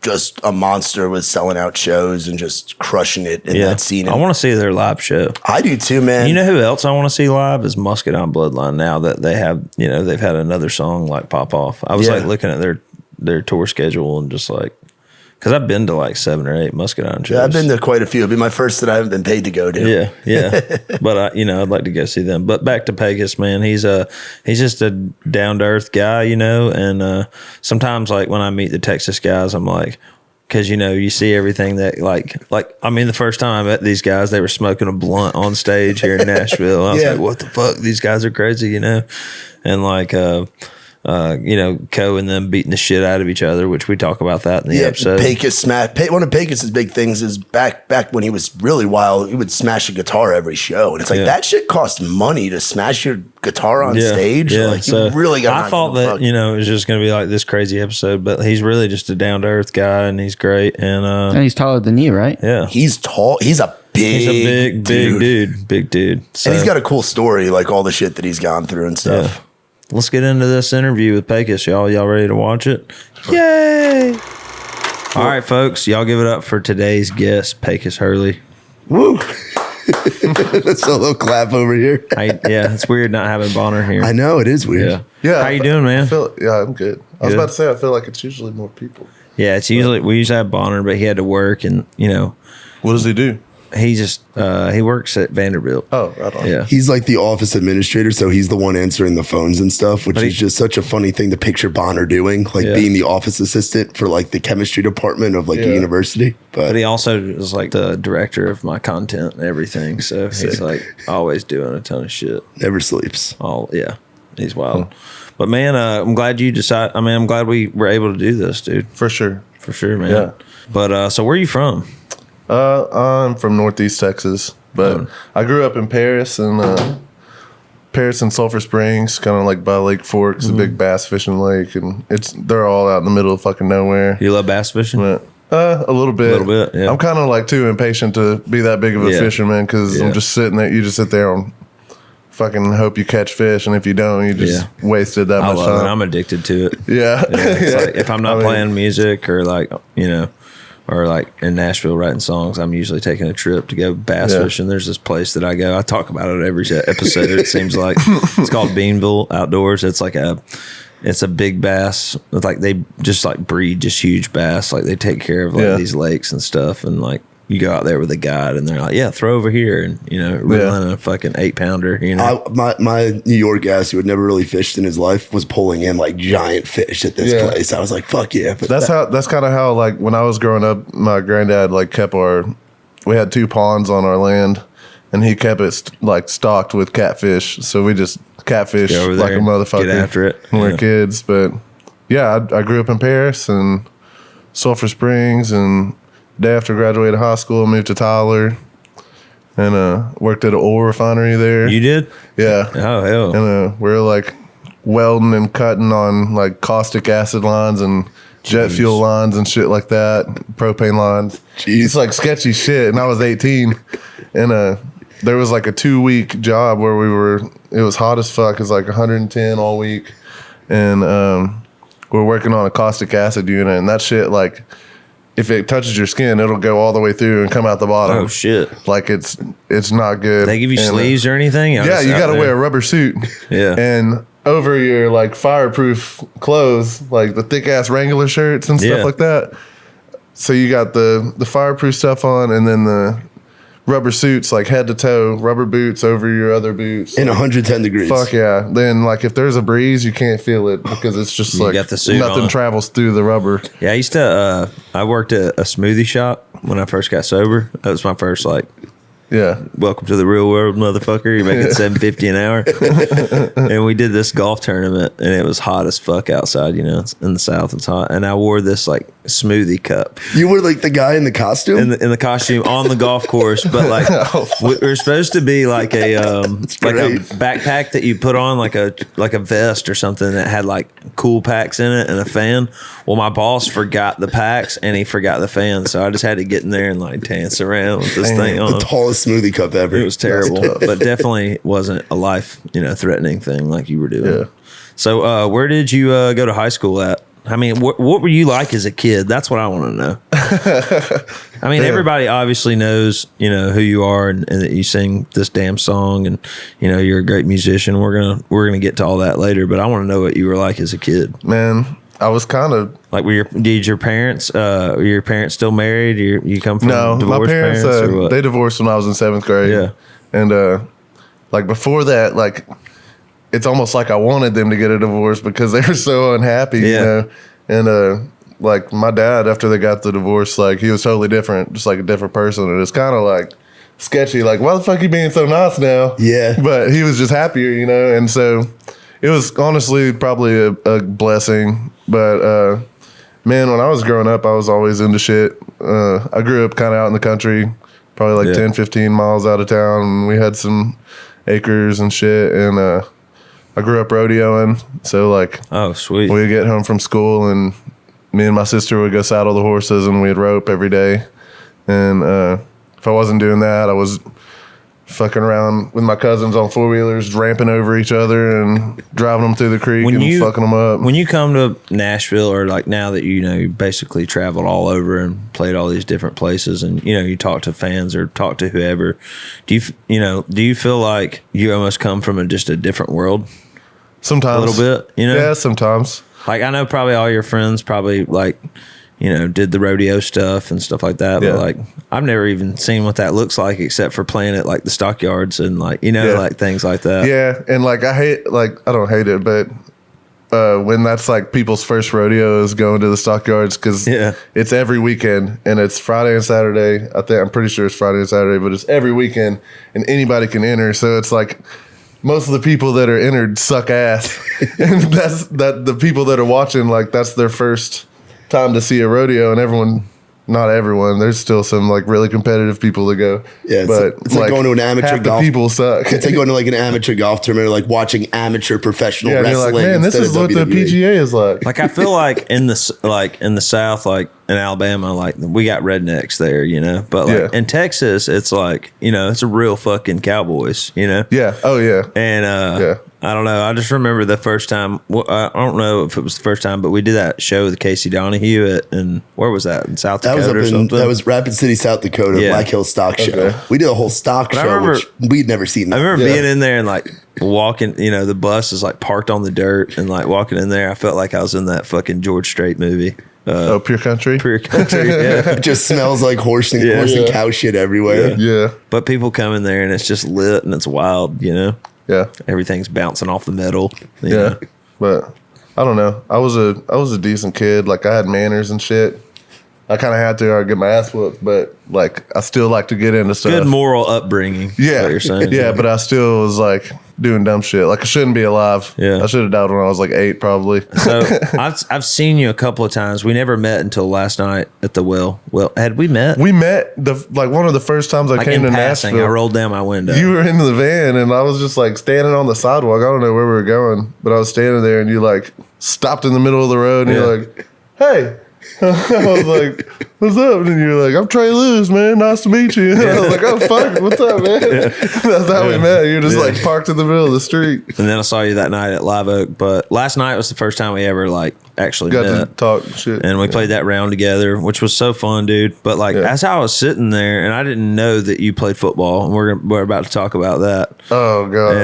just a monster with selling out shows and just crushing it in that scene. I want to see their live show. I do too, man. You know who else I want to see live is Muscadine Bloodline. Now that they have, they've had another song like pop off. I was like looking at their tour schedule and just like, because I've been to like 7 or 8 Muscadine shows. Yeah, I've been to quite a few. It'll be my first that I haven't been paid to go to. Yeah. But I'd like to go see them. But back to Pecos, man. He's just a down to earth guy, and sometimes like when I meet the Texas guys, I'm like, because you see everything that the first time I met these guys, they were smoking a blunt on stage here in Nashville. I was like, what the fuck? These guys are crazy, and like Co and them beating the shit out of each other, which we talk about that in the episode. Pecos one of Pecos' big things is back when he was really wild, he would smash a guitar every show, and it's like that shit costs money to smash your guitar on stage. Yeah. Like, So you really got. I thought that it was just going to be like this crazy episode, but he's really just a down to earth guy, and he's great. And he's taller than you, right? Yeah, he's tall. He's a big dude. Big dude. So, and he's got a cool story, like all the shit that he's gone through and stuff. Yeah. Let's get into this interview with Pecos, y'all. Y'all ready to watch it? Yay! All right, folks. Y'all give it up for today's guest, Pecos Hurley. Woo! That's a little clap over here. It's weird not having Bonner here. I know, it is weird. Yeah. How you doing, man? I'm good. I was about to say, I feel like it's usually more people. Yeah, we usually have Bonner, but he had to work, and What does he do? he just he works at Vanderbilt. Oh, right on. Yeah. He's like the office administrator, so he's the one answering the phones and stuff, which But is just such a funny thing to picture Bonner doing, like Yeah. being the office assistant for like the chemistry department of like a university. But he also is like the director of my content and everything. So he's like always doing a ton of shit. Never sleeps. He's wild. But man, I'm glad you decided. I mean, I'm glad we were able to do this, dude. For sure. For sure, man. Yeah. But so where are you from? I'm from Northeast Texas, but I grew up in Paris and Sulphur Springs, kind of like by Lake Fork. It's a big bass fishing lake, and they're all out in the middle of fucking nowhere. You love bass fishing? But, a little bit. Yeah. I'm kind of like too impatient to be that big of a Yeah. fisherman because I'm just sitting there. You just sit there and fucking hope you catch fish, and if you don't, you just wasted that I much love time. it. I'm addicted to it. Yeah. It's like if I'm not I mean, playing music or like, or like in Nashville writing songs, I'm usually taking a trip to go bass fishing. There's this place that I go. I talk about it every episode. It seems like it's called Beanville Outdoors. It's like it's a big bass. It's like they just like breed just huge bass. Like they take care of like these lakes and stuff. And like you go out there with a guide and they're like, yeah, throw over here. And, reel in a fucking 8-pounder, My New York ass, who had never really fished in his life, was pulling in like giant fish at this place. I was like, fuck yeah. But that's kind of how, like, when I was growing up, my granddad like we had 2 ponds on our land, and he kept it like stocked with catfish. So we just catfish Go over like there, a motherfucker. get after it. when we Yeah. were kids. But yeah, I grew up in Paris and Sulphur Springs, and day after graduated high school, moved to Tyler and worked at an oil refinery there. You did? Yeah. Oh, hell. And we were like welding and cutting on like caustic acid lines and jet fuel lines and shit like that, propane lines. It's like sketchy shit. And I was 18, and there was like a 2-week job where it was hot as fuck. It was like 110 all week, and we're working on a caustic acid unit, and that shit, like, if it touches your skin, it'll go all the way through and come out the bottom. Oh shit! Like it's not good. They give you And, sleeves or anything? yeah, you got to wear a rubber suit. Yeah. And over your like fireproof clothes, like the thick ass Wrangler shirts and stuff like that. So you got the fireproof stuff on, and then the rubber suits, like head to toe, rubber boots over your other boots. In 110 degrees. Fuck yeah. Then like if there's a breeze, you can't feel it because it's just You like got the suit nothing on. travels through the rubber. Yeah, I used to. I worked at a smoothie shop when I first got sober. That was my first like. Yeah. Welcome to the real world, motherfucker. You're making $7.50 an hour. And we did this golf tournament, and it was hot as fuck outside. You know, in the South, it's hot. And I wore this like smoothie cup You were like the guy in the costume? in the costume on the golf course, but like we were supposed to be like a great. backpack that you put on like a vest or something that had like cool packs in it and a fan. Well, my boss forgot the packs and he forgot the fan, so I just had to get in there and like dance around with this thing on. The tallest smoothie cup ever. It was terrible, but definitely wasn't a life, threatening thing like you were doing. Yeah. So, where did you go to high school at? I mean, what were you like as a kid? That's what I want to know. I mean, everybody obviously knows, who you are and that you sing this damn song and, you're a great musician. We're gonna get to all that later, but I want to know what you were like as a kid. Man, I was kind of like, did your parents, were your parents still married? You come from no, my divorced parents, or what? they divorced when I was in 7th grade. Yeah. And like before that, like it's almost like I wanted them to get a divorce because they were so unhappy, And like my dad, after they got the divorce, like he was totally different, just like a different person. And it's kind of like sketchy, like why the fuck you being so nice now? Yeah. But he was just happier, And so it was honestly probably a blessing. But man, when I was growing up, I was always into shit. I grew up kind of out in the country, probably like 10, 15 miles out of town. And we had some acres and shit. And I grew up rodeoing. So like, Oh, sweet. we'd get home from school and me and my sister would go saddle the horses and we'd rope every day. And if I wasn't doing that, I was fucking around with my cousins on 4-wheelers, ramping over each other and driving them through the creek fucking them up. When you come to Nashville, or like now that you basically traveled all over and played all these different places, and you talk to fans or talk to whoever, do you feel like you almost come from just a different world? Sometimes. A little bit, Yeah, sometimes. Like I know probably all your friends probably like did the rodeo stuff and stuff like that. Yeah. But like I've never even seen what that looks like except for playing at like the stockyards and like like things like that. Yeah, and like I don't hate it, but when that's like people's first rodeo is going to the stockyards because it's every weekend and it's Friday and Saturday. I'm pretty sure it's Friday and Saturday, but it's every weekend and anybody can enter. So it's like most of the people that are entered suck ass, and the people that are watching, like that's their first time to see a rodeo, and not everyone. There's still some like really competitive people that go. Yeah, it's like going to an amateur half golf. The people suck. It's like going to like an amateur golf tournament, or like watching amateur professional Yeah, and you're wrestling. like, man, this instead is of what the WWE. PGA is like. Like I feel like in the South, like in Alabama, like we got rednecks there, but like in Texas, it's like it's a real fucking Cowboys, Yeah. Oh yeah. And I don't know. I just remember the first time. I don't know if it was the first time, but we did that show with Casey Donahue and where was that, in South That Dakota was up or in something? that was Rapid City, South Dakota, Yeah. Black Hill Stock Show. We did a whole stock I show, remember- which we'd never seen. I That. remember being in there and like walking. The bus is like parked on the dirt and like walking in there. I felt like I was in that fucking George Strait movie. Pure country. Pure Country. Yeah. It just smells like horse and cow shit everywhere. Yeah. But people come in there and it's just lit and it's wild. Yeah. Everything's bouncing off the metal. you Yeah. know? But I don't know. I was a decent kid. Like I had manners and shit. I kind of had to or I'd get my ass whooped, but like I still like to get into stuff. Good moral upbringing. is Yeah. what you're saying. Yeah, but I still was like doing dumb shit. Like I shouldn't be alive. Yeah. I should have died when I was like 8 probably. So I've seen you a couple of times. We never met until last night at the Well, had we met? We met one of the first times I Like came in to passing, Nashville. I rolled down my window. You were in the van and I was just like standing on the sidewalk. I don't know where we were going, but I was standing there and you like stopped in the middle of the road and you're like, hey. I was like, what's up? And you were like, I'm Trey Lewis, man. Nice to meet you. And I was like, oh, fuck. What's up, man? That's how we met. You were just like parked in the middle of the street. And then I saw you that night at Live Oak. But last night was the first time we ever like actually Got to met. talk shit. And we played that round together, which was so fun, dude. But like, as I was sitting there, and I didn't know that you played football, and we're about to talk about that. Oh god!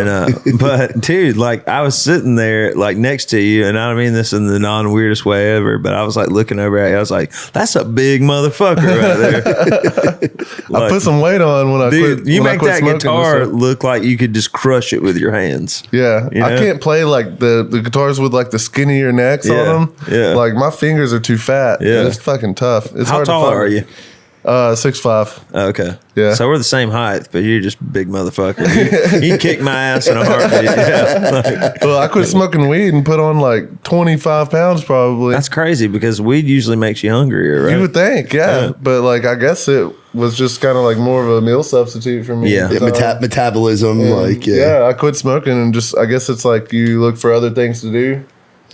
And but dude, like I was sitting there like next to you, and I don't mean this in the non-weirdest way ever, but I was like looking over at you. I was like, "That's a big motherfucker right there." I put some weight on when I dude, quit. you when I make quit that smoking guitar and stuff. look like you could just crush it with your hands. Yeah, You know? I can't play like the guitars with like the skinnier necks on them. Yeah. Like my fingers are too fat. Yeah. It's fucking tough. It's How hard tall to find. are you? 6'5". Okay. Yeah. So we're the same height, but you're just a big motherfucker. You kick my ass in a heartbeat. Yeah. Well, I quit smoking weed and put on like 25 pounds probably. That's crazy because weed usually makes you hungrier, right? You would think, yeah. But like I guess it was just kind of like more of a meal substitute for me. Yeah. at the time. Metabolism, And, I quit smoking and just I guess it's like you look for other things to do.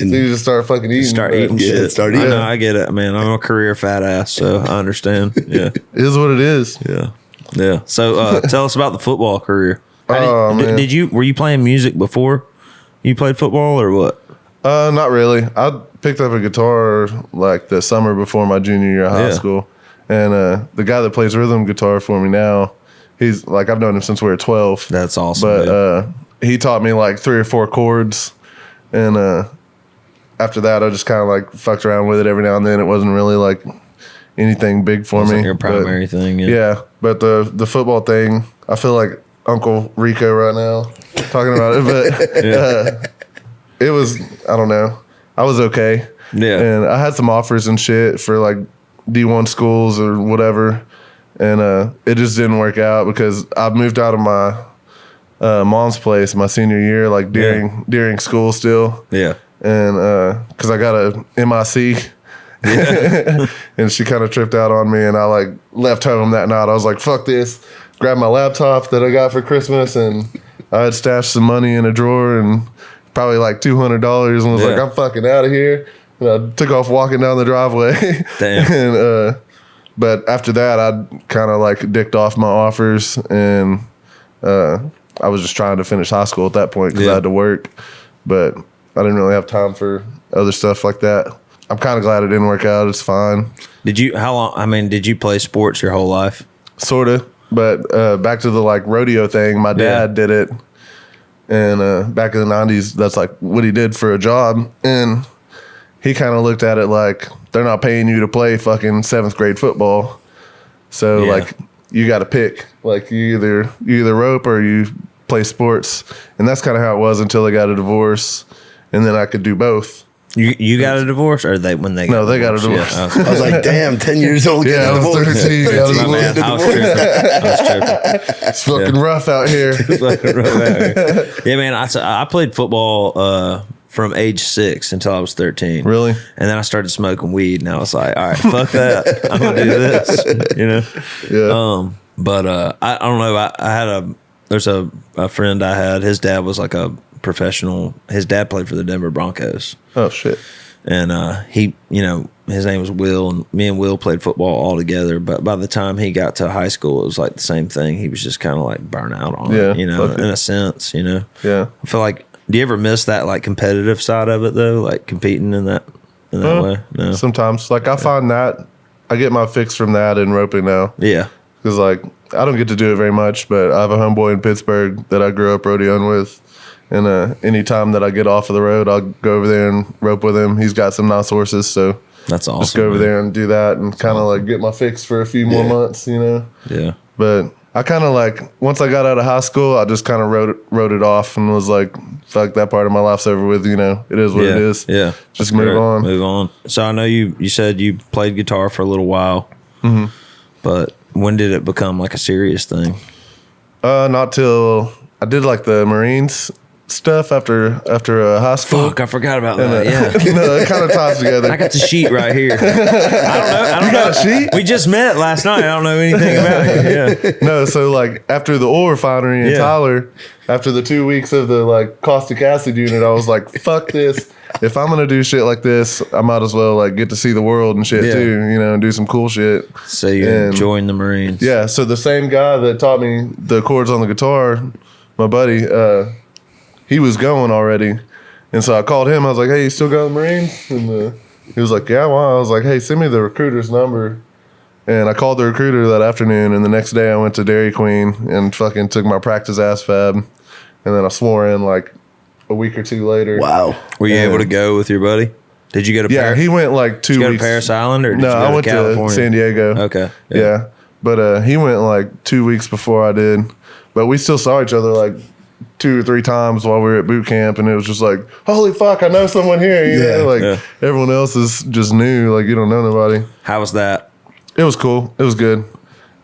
And so you just start fucking eating. Start but eating shit. start I eating. know, I get it, man. I'm a career fat ass, so I understand. Yeah. It is what it is. Yeah. Yeah. So tell us about the football career. Oh, man. Were you playing music before you played football or what? Not really. I picked up a guitar like the summer before my junior year of high Yeah. school. And the guy that plays rhythm guitar for me now, he's like, I've known him since we were 12. That's awesome. But he taught me like 3 or 4 chords. And after that, I just kind of like fucked around with it every now and then. It wasn't really like anything big for Wasn't me. your primary thing. Yeah. But the football thing, I feel like Uncle Rico right now talking about it. But it was, I don't know. I was okay. Yeah. And I had some offers and shit for like D1 schools or whatever. And it just didn't work out because I moved out of my mom's place my senior year, like during school still. Yeah. And because I got a MIC. And she kind of tripped out on me, and I like left home that night. I was like, fuck this. Grabbed my laptop that I got for Christmas, and I had stashed some money in a drawer and probably like $200 and was like, I'm fucking out of here. And I took off walking down the driveway. Damn. And but after that, I kind of like dicked off my offers, and I was just trying to finish high school at that point because I had to work. But I didn't really have time for other stuff like that. I'm kind of glad it didn't work out. It's fine. Did you play sports your whole life? Sort of. But back to the like rodeo thing, my dad did it. And back in the 90s, that's like what he did for a job. And he kind of looked at it like they're not paying you to play fucking 7th grade football. So like you got to pick. Like you either rope or you play sports. And that's kind of how it was until they got a divorce. And then I could do both. You got a divorce, or they got a divorce. Yeah, I was like, damn, 10 years old. Yeah, I was 13. I was my man. I was tripping. It's fucking rough out here. Yeah, man. I played football from age 6 until I was 13. Really? And then I started smoking weed, and I was like, all right, fuck that. I'm gonna do this. You know? Yeah. But I don't know. There's a friend I had. His dad was like a professional. His dad played for the Denver Broncos. Oh shit. And he, his name was Will, and me and Will played football all together. But by the time he got to high school, it was like the same thing. He was just kind of like burnt out on it, in a sense, Yeah. I feel like, do you ever miss that like competitive side of it though, like competing in that way? No. Sometimes, like I find that I get my fix from that in roping now. Yeah. Because like I don't get to do it very much, but I have a homeboy in Pittsburgh that I grew up rodeoing with. And any time that I get off of the road, I'll go over there and rope with him. He's got some nice horses, so That's awesome. just go over there and do that and kind of like get my fix for a few more months, Yeah. But I kind of like, once I got out of high school, I just kind of wrote it off and was like, fuck, that part of my life's over with, it is what it is. Yeah. Just move on. Move on. So I know you said you played guitar for a little while, but when did it become like a serious thing? Not till I did like the Marines stuff after high school. Fuck, I forgot about that. Yeah. It kind of ties together. I got the sheet right here. I don't know. got a sheet? We just met last night. I don't know anything about it. Yeah. No, so like after the oil refinery in Tyler, after the 2 weeks of the like caustic acid unit, I was like, fuck this. If I'm gonna do shit like this, I might as well like get to see the world and shit too, and do some cool shit. So you joined the Marines. Yeah, so the same guy that taught me the chords on the guitar, my buddy, he was going already, And so I called him. I was like, hey, you still got the Marines? And he was like, yeah, well. I was like, hey, send me the recruiter's number. And I called the recruiter that afternoon. And the next day I went to Dairy Queen and fucking took my practice ass fab. And then I swore in like a week or two later. Wow. Were you able to go with your buddy? Did you go to Yeah, he went like 2 Did you go weeks. to Paris Island or did No, you go I went to California? to San Diego. Okay. Yeah. But he went like 2 weeks before I did. But we still saw each other like 2 or 3 times while we were at boot camp, and it was just like, holy fuck, I know someone here. You know? Like everyone else is just new. Like you don't know nobody. How was that? It was cool. It was good.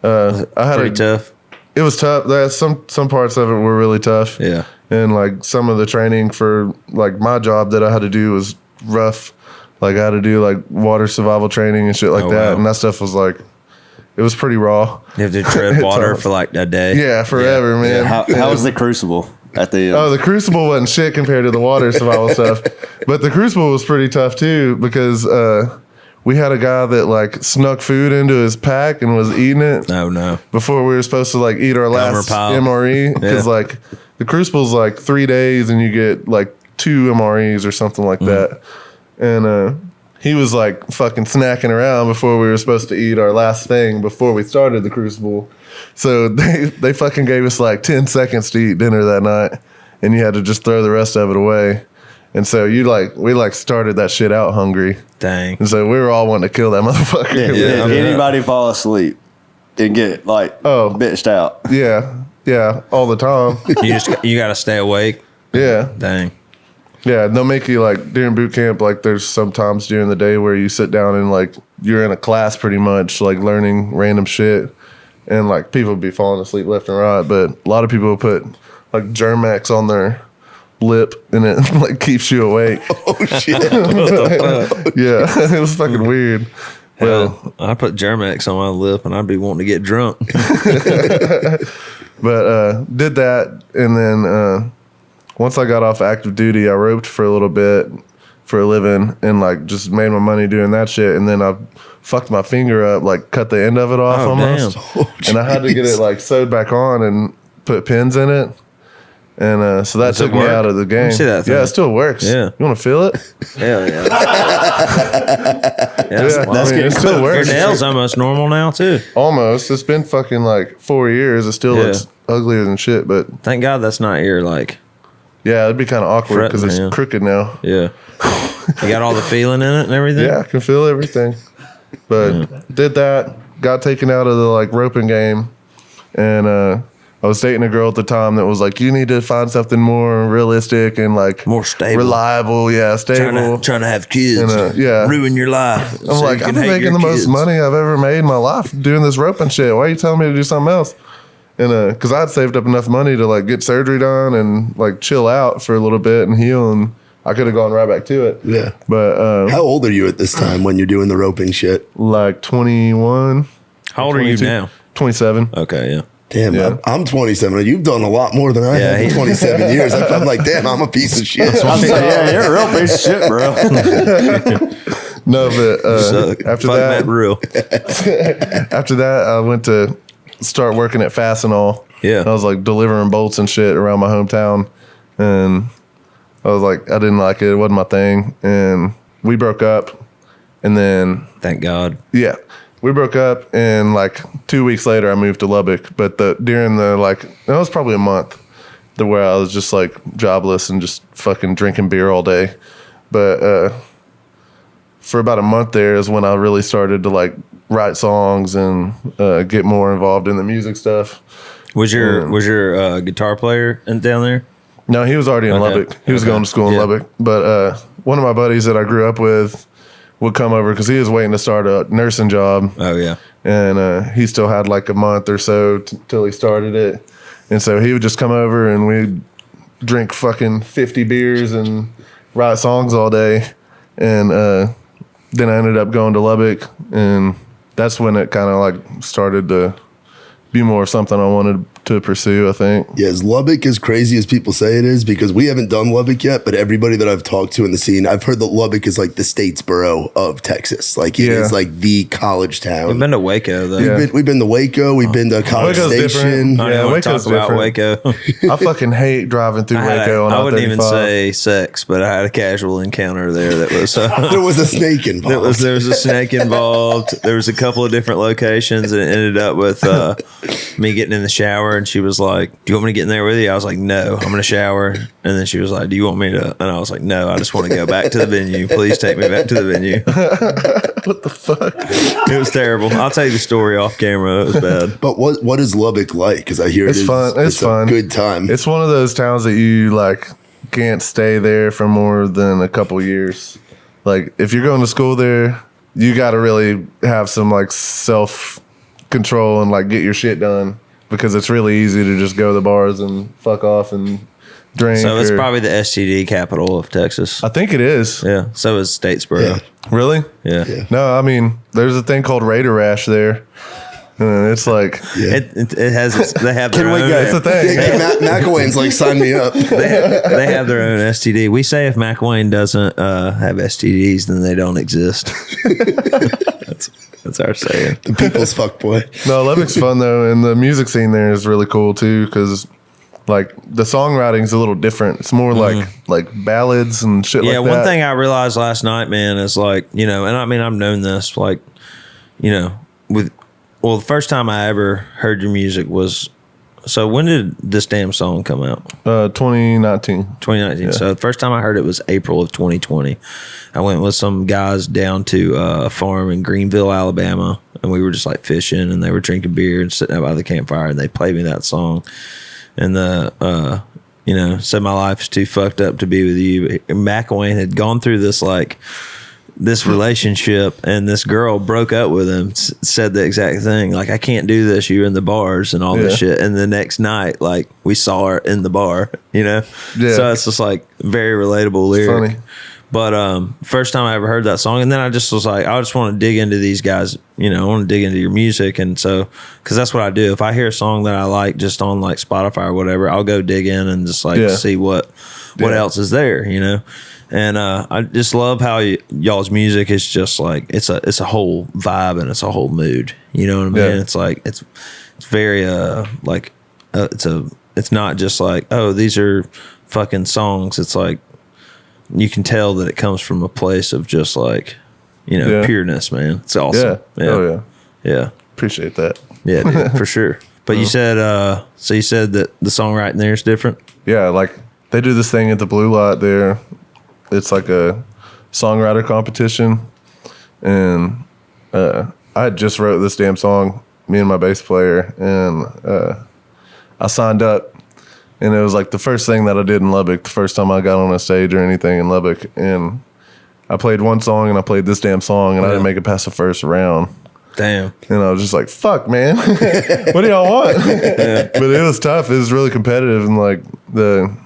I had Pretty tough. It was tough. Some parts of it were really tough. Yeah. And like some of the training for like my job that I had to do was rough. Like I had to do like water survival training and shit like that. Wow. And that stuff was like, it was pretty raw. You have to tread water for like a day. Yeah, forever, man. How was the Crucible at the end? Oh, the Crucible wasn't shit compared to the water survival stuff. But the Crucible was pretty tough too because we had a guy that like snuck food into his pack and was eating it. Oh, no. Before we were supposed to like eat our last pile. MRE. Because like the Crucible's like 3 days and you get like 2 MREs or something like that. And he was like fucking snacking around before we were supposed to eat our last thing before we started the Crucible. So they fucking gave us like 10 seconds to eat dinner that night, and you had to just throw the rest of it away. And so we started that shit out hungry. Dang. And so we were all wanting to kill that motherfucker. Did anybody fall asleep and get like bitched out? Yeah, all the time. You got to stay awake. Yeah. Dang. Yeah, they'll make you like during boot camp, like there's sometimes during the day where you sit down and like you're in a class pretty much, like learning random shit. And like people be falling asleep left and right. But a lot of people will put like Germ-X on their lip and it like keeps you awake. Oh, shit. Yeah, it was fucking weird. Hell, I put Germ-X on my lip and I'd be wanting to get drunk. But did that, and then once I got off active duty, I roped for a little bit for a living and like just made my money doing that shit. And then I fucked my finger up, like cut the end of it off almost. And I had to get it like sewed back on and put pins in it. And so that Does it took me work? out of the game. Let me see that thing. Yeah, it still works. Yeah. You want to feel it? Hell yeah. It still Your works. nails almost normal now too. Almost. It's been fucking like 4 years. It still looks uglier than shit, but Thank God that's not your like. yeah, it'd be kind of awkward because Fretting, it's man. crooked now. Yeah. You got all the feeling in it and everything. Yeah, I can feel everything. But did that, got taken out of the like roping game, and I was dating a girl at the time that was like, you need to find something more realistic and like More stable. reliable. Yeah, stable. Trying to have kids. And, yeah. Ruin your life. I'm like, I've been making the most money I've ever made in my life doing this roping shit. Why are you telling me to do something else? And because I'd saved up enough money to like get surgery done and like chill out for a little bit and heal, and I could have gone right back to it. Yeah. But How old are you at this time when you're doing the roping shit? like 21. How old are you 22, now? 27. Okay, yeah. Damn, Yeah. I'm 27. You've done a lot more than I have in 27 years. I'm like, damn, I'm a piece of shit. Yeah, you're a real piece of shit, bro. No, but Suck. after Fuck that, Matt Real. after that, I went to start working at Fastenal. Yeah. I was like delivering bolts and shit around my hometown, and I was like, I didn't like it. It wasn't my thing, and we broke up. And then Thank God. yeah, we broke up, and like 2 weeks later, I moved to Lubbock. But during the like, it was probably a month, where I was just like jobless and just fucking drinking beer all day. But for about a month there is when I really started to like write songs and get more involved in the music stuff. Was your guitar player down there? No, he was already in Okay. Lubbock. He was Okay. going to school in Yeah. Lubbock. But one of my buddies that I grew up with would come over because he was waiting to start a nursing job. Oh yeah. And he still had like a month or so till he started it. And so he would just come over and we'd drink fucking 50 beers and write songs all day. And then I ended up going to Lubbock, and that's when it kind of like started to be more of something I wanted to pursue, I think. Yeah, is Lubbock as crazy as people say it is? Because we haven't done Lubbock yet, but everybody that I've talked to in the scene, I've heard that Lubbock is like the Statesboro of Texas. Like it is like the college town. We've been to Waco though. We've been to Waco. We've been to College Waco's Station. different. Yeah, Waco's talk about different. Waco. I fucking hate driving through Waco on I wouldn't even I-35. say sex, but I had a casual encounter there that was. There was a snake involved. There was a snake involved. There was a couple of different locations, and it ended up with me getting in the shower, and she was like, "Do you want me to get in there with you?" I was like, "No, I'm going to shower." And then she was like, "Do you want me to?" And I was like, "No, I just want to go back to the venue. Please take me back to the venue." What the fuck? It was terrible. I'll tell you the story off camera. It was bad. But what is Lubbock like? Because I hear It's fun. It's fun. A good time. It's one of those towns that you like can't stay there for more than a couple years. Like if you're going to school there, you got to really have some like self control and like get your shit done, because it's really easy to just go to the bars and fuck off and drink. So it's probably the STD capital of Texas. I think it is. Yeah. So is Statesboro. Yeah. Really? Yeah. No, I mean, there's a thing called Raider Rash there. And it's like, It has. They have their own. It's a thing. Mcilwain's like, sign me up. They have their own STD. We say if Mcilwain doesn't have STDs, then they don't exist. That's our saying. The people's fuckboy. No, Lubbock's fun though, and the music scene there is really cool too, because like the songwriting's a little different. It's more like ballads and shit like that. Yeah, one thing I realized last night, man, is like, and I mean, I've known this, like, the first time I ever heard your music was, so when did this damn song come out? 2019. 2019. So the first time I heard it was April of 2020. I went with some guys down to a farm in Greenville, Alabama, and we were just like fishing, and they were drinking beer and sitting out by the campfire, and they played me that song. And said my life is too fucked up to be with you. Mcilwain had gone through this relationship, and this girl broke up with him, said the exact thing, like, I can't do this, you're in the bars and all this shit. And the next night, like, we saw her in the bar, so it's just like very relatable lyric. Funny. But first time I ever heard that song, and then I just was like, I just want to dig into these guys, I want to dig into your music. And so, because that's what I do, if I hear a song that I like just on like Spotify or whatever, I'll go dig in and just like see what else is there, And I just love how y'all's music is just like, it's a whole vibe and it's a whole mood. You know what I mean? Yeah. It's like it's very it's not just like, oh, these are fucking songs. It's like you can tell that it comes from a place of just like, pureness, man. It's awesome. Yeah. Oh yeah. Appreciate that. Yeah, dude, for sure. But you said so you said that the songwriting there is different. Yeah, like they do this thing at the Blue Lot there. It's like a songwriter competition, and I just wrote this damn song, me and my bass player, and I signed up, and it was like the first thing that I did in Lubbock, the first time I got on a stage or anything in Lubbock, and I played one song, and I played this damn song, and I didn't make it past the first round. Damn. And I was just like, fuck, man. What do y'all want? But it was tough. It was really competitive, and like the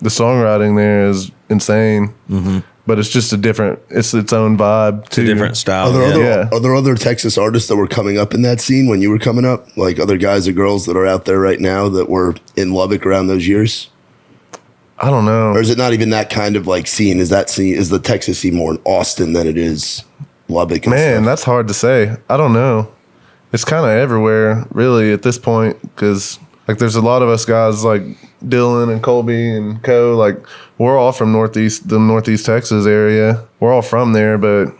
songwriting there is insane. Mm-hmm. But it's just it's its own vibe too. It's a different style. Are there other Texas artists that were coming up in that scene when you were coming up? Like other guys or girls that are out there right now that were in Lubbock around those years? I don't know. Or is it not even that kind of like scene? Is the Texas scene more in Austin than it is Lubbock? Man, that's hard to say. I don't know. It's kind of everywhere, really, at this point, because like there's a lot of us guys like Dylan and Colby and Co. Like we're all from the Northeast Texas area. We're all from there, but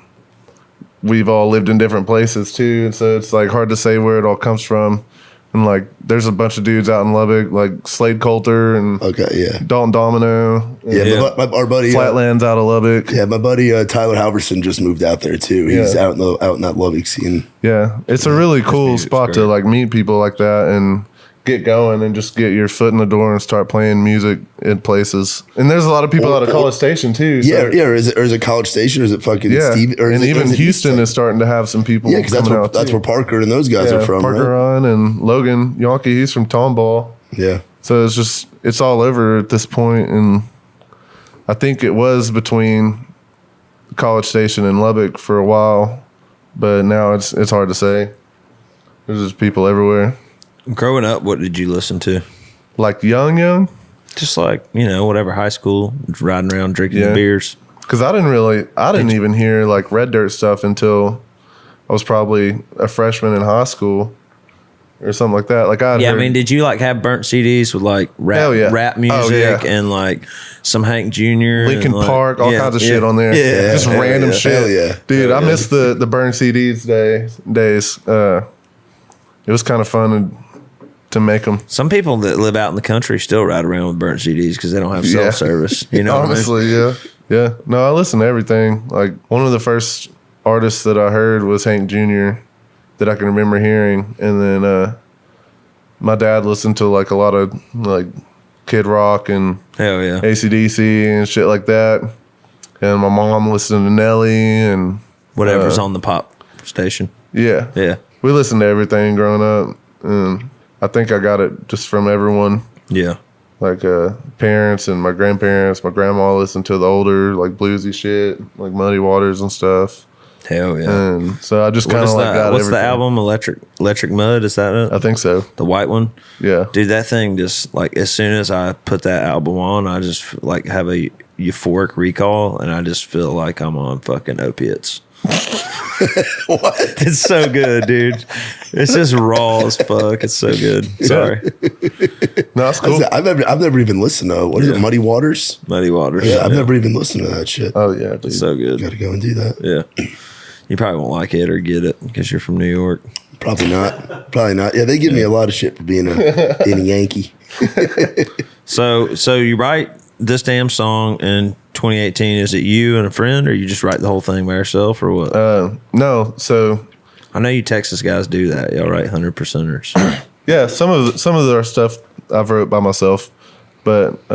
we've all lived in different places too, and so it's like hard to say where it all comes from. And like there's a bunch of dudes out in Lubbock, like Slade Coulter and Dalton Domino. Our buddy Flatlands out of Lubbock. Yeah, my buddy Tyler Halverson just moved out there too. He's out in that Lubbock scene. Yeah, it's a really cool spot to like meet people like that and get going and just get your foot in the door and start playing music in places. And there's a lot of people out of College Station too. So. Yeah. Or is it College Station? Or is it fucking Steve? Or and even Houston is starting to have some people. Yeah, because that's where Parker and those guys are from. Parker Ron and Logan Yonke, he's from Tomball. Yeah. So it's all over at this point, and I think it was between College Station and Lubbock for a while, but now it's hard to say. There's just people everywhere. Growing up, what did you listen to? Like young? Just like, whatever, high school, riding around drinking the beers. Because I didn't even hear like Red Dirt stuff until I was probably a freshman in high school or something like that. Like did you like have burnt CDs with like rap music and like some Hank Jr. Linkin and, like, Park, all kinds of shit on there. Yeah. Just random shit. Hell yeah. Dude, I miss the burnt CDs days. It was kind of fun to make them. Some people that live out in the country still ride around with burnt CDs because they don't have cell service. You know Honestly, yeah. No, I listen to everything. Like, one of the first artists that I heard was Hank Jr. that I can remember hearing. And then my dad listened to like a lot of like Kid Rock and Hell yeah. AC/DC and shit like that. And my mom listened to Nelly and Whatever's on the pop station. Yeah. Yeah. We listened to everything growing up. And I think I got it just from everyone. Yeah. Like parents and my grandparents. My grandma listened to the older, like bluesy shit, like Muddy Waters and stuff. Hell yeah. And so I just kind of like got What's everything. the album? Electric Mud? Is that it? I think so. The white one? Yeah. Dude, that thing just like as soon as I put that album on, I just like have a euphoric recall and I just feel like I'm on fucking opiates. What? It's so good, dude. It's just raw as fuck. It's so good. Sorry. No, that's cool. I've never even listened to what is it, Muddy Waters? Muddy Waters. Yeah, I've never even listened to that shit. Oh, yeah, dude. It's so good. Got to go and do that. Yeah. You probably won't like it or get it because you're from New York. Probably not. Probably not. Yeah, they give me a lot of shit for being a Yankee. So you write this damn song in 2018. Is it you and a friend, or you just write the whole thing by yourself, or what? No, so I know you Texas guys do that. Y'all write 100%ers. yeah, some of our stuff I've wrote by myself, but